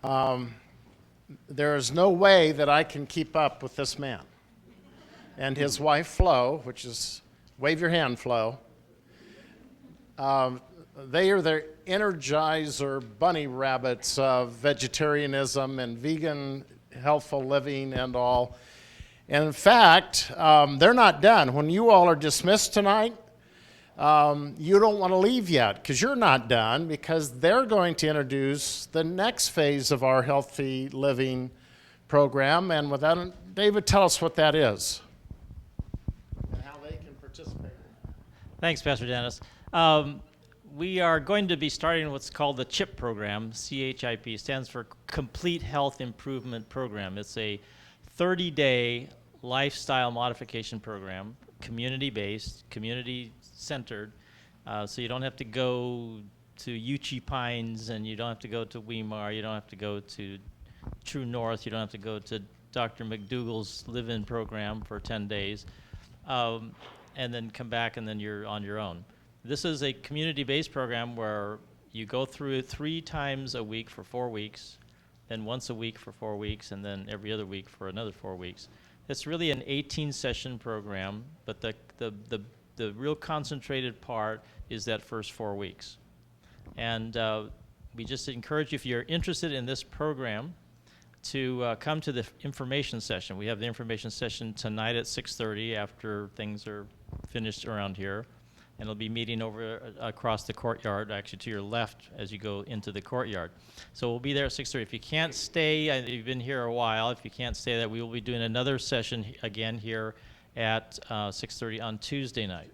There is no way that I can keep up with this man. And his wife, Flo, which is, wave your hand, Flo. They are the energizer bunny rabbits of vegetarianism and vegan healthful living and all. And in fact, they're not done. When you all are dismissed tonight, you don't want to leave yet because you're not done, because they're going to introduce the next phase of our healthy living program. And with that, David, tell us what that is and how they can participate. Thanks, Pastor Dennis. We are going to be starting what's called the CHIP program. CHIP stands for Complete Health Improvement Program. It's a 30-day lifestyle modification program, community-based, community-centered, so you don't have to go to Uchee Pines, and you don't have to go to Weimar, you don't have to go to True North, you don't have to go to Dr. McDougall's live-in program for 10 days, and then come back and then you're on your own. This is a community-based program where you go through it 3 times a week for 4 weeks, then once a week for 4 weeks, and then every other week for another 4 weeks. It's really an 18-session program, but the real concentrated part is that first 4 weeks. And we just encourage you, if you're interested in this program, to come to the information session. We have the information session tonight at 6:30 after things are finished around here. And it'll be meeting over across the courtyard, actually to your left as you go into the courtyard. So we'll be there at 6:30. If you can't stay, you've been here a while, if you can't stay that, we will be doing another session again here at 6:30 on Tuesday night.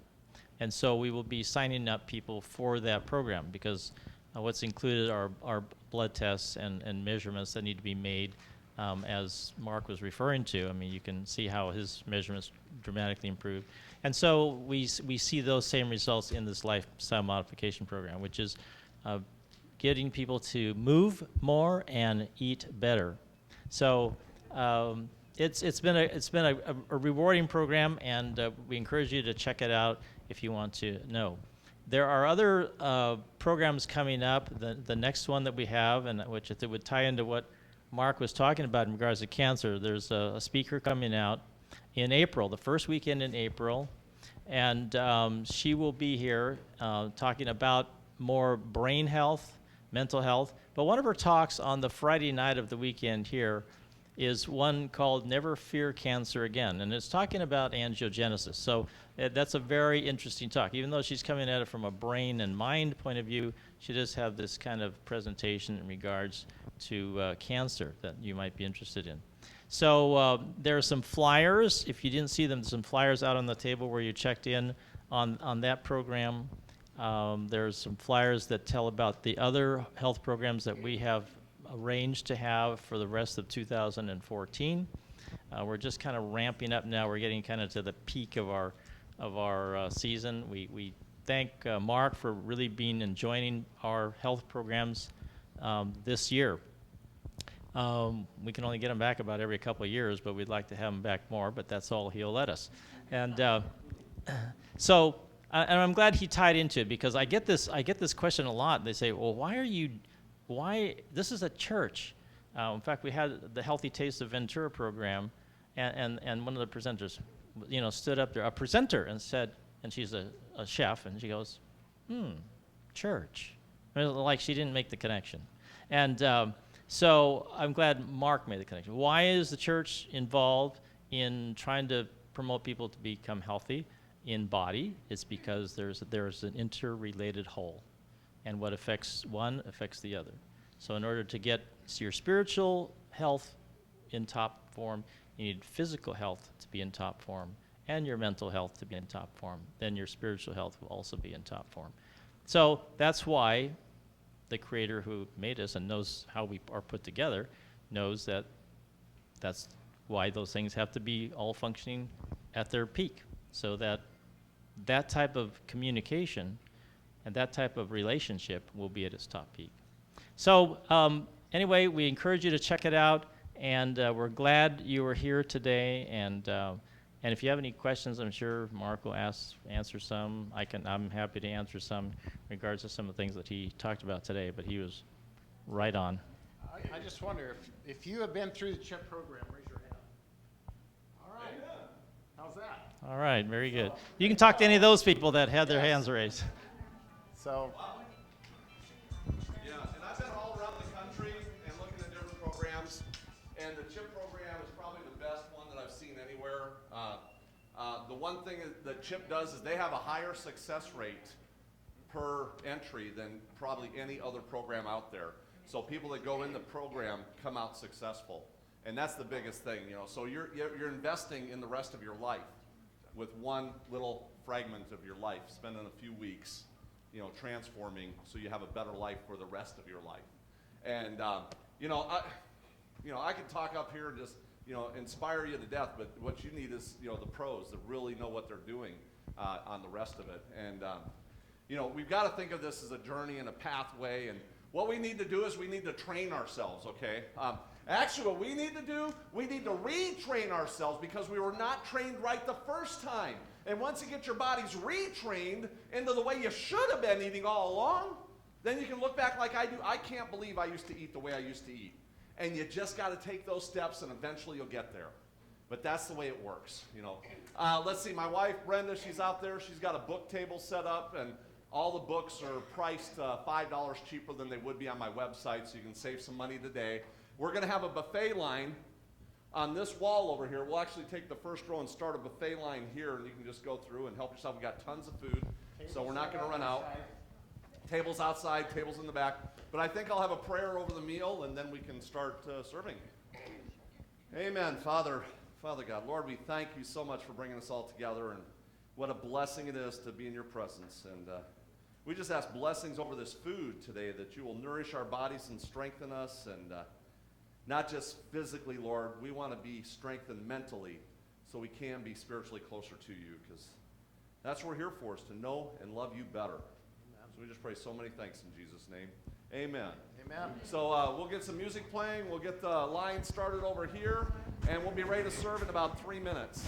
And so we will be signing up people for that program, because what's included are blood tests and measurements that need to be made, as Mark was referring to. I mean, you can see how his measurements dramatically improved. And so we see those same results in this lifestyle modification program, which is getting people to move more and eat better. So it's been a rewarding program, and we encourage you to check it out if you want to know. There are other programs coming up. The next one that we have, and which it would tie into what Mark was talking about in regards to cancer. There's a speaker coming out in April, the first weekend in April, and she will be here talking about more brain health, mental health. But one of her talks on the Friday night of the weekend here is one called Never Fear Cancer Again, and it's talking about angiogenesis. So that's a very interesting talk. Even though she's coming at it from a brain and mind point of view, she does have this kind of presentation in regards to cancer that you might be interested in. So there are some flyers. If you didn't see them, some flyers out on the table where you checked in on that program. There's some flyers that tell about the other health programs that we have arranged to have for the rest of 2014. We're just kind of ramping up now. We're getting kind of to the peak of our season. We thank Mark for really being and joining our health programs this year. We can only get him back about every couple of years, but we'd like to have him back more, but that's all he'll let us. And so, and I'm glad he tied into it, because I get this question a lot. They say, well, why, this is a church. In fact, we had the Healthy Taste of Ventura program, and one of the presenters, stood up there, a presenter, and said, and she's a chef, and she goes, church. Like she didn't make the connection. And so I'm glad Mark made the connection. Why is the church involved in trying to promote people to become healthy in body? It's because there's an interrelated whole. And what affects one affects the other. So in order to get your spiritual health in top form, you need physical health to be in top form, and your mental health to be in top form. Then your spiritual health will also be in top form. So that's why the Creator who made us and knows how we are put together knows that that's why those things have to be all functioning at their peak, so that that type of communication and that type of relationship will be at its top peak. So anyway, we encourage you to check it out, and we're glad you were here today. And if you have any questions, I'm sure Mark will answer some. I'm happy to answer some in regards to some of the things that he talked about today, but he was right on. I just wonder, if you have been through the CHIP program, raise your hand. All right. How's that? All right, very good. You can talk to any of those people that had their hands raised. So, Yeah, and I've been all around the country and looking at different programs, and the CHIP program is probably the best one that I've seen anywhere. The one thing that CHIP does is they have a higher success rate per entry than probably any other program out there. So people that go in the program come out successful, and that's the biggest thing, So you're investing in the rest of your life with one little fragment of your life, spending a few weeks, transforming so you have a better life for the rest of your life. And I could talk up here and just inspire you to death, but what you need is the pros that really know what they're doing on the rest of it. And we've got to think of this as a journey and a pathway. And what we need to do is we need to train ourselves. Okay. Actually, what we need to do, we need to retrain ourselves, because we were not trained right the first time. And once you get your bodies retrained into the way you should have been eating all along, then you can look back like I do. I can't believe I used to eat the way I used to eat. And you just got to take those steps, and eventually you'll get there. But that's the way it works, Let's see, my wife, Brenda, she's out there. She's got a book table set up, and all the books are priced $5 cheaper than they would be on my website, so you can save some money today. We're going to have a buffet line on this wall over here. We'll actually take the first row and start a buffet line here, and you can just go through and help yourself. We've got tons of food, so we're not going to run out. Tables outside, tables in the back. But I think I'll have a prayer over the meal, and then we can start serving. Amen. Father God, Lord, we thank you so much for bringing us all together, and what a blessing it is to be in your presence. And we just ask blessings over this food today, that you will nourish our bodies and strengthen us, and not just physically, Lord. We want to be strengthened mentally so we can be spiritually closer to you, because that's what we're here for, is to know and love you better. So we just pray so many thanks in Jesus' name. Amen. amen. So we'll get some music playing. We'll get the line started over here, and we'll be ready to serve in about 3 minutes.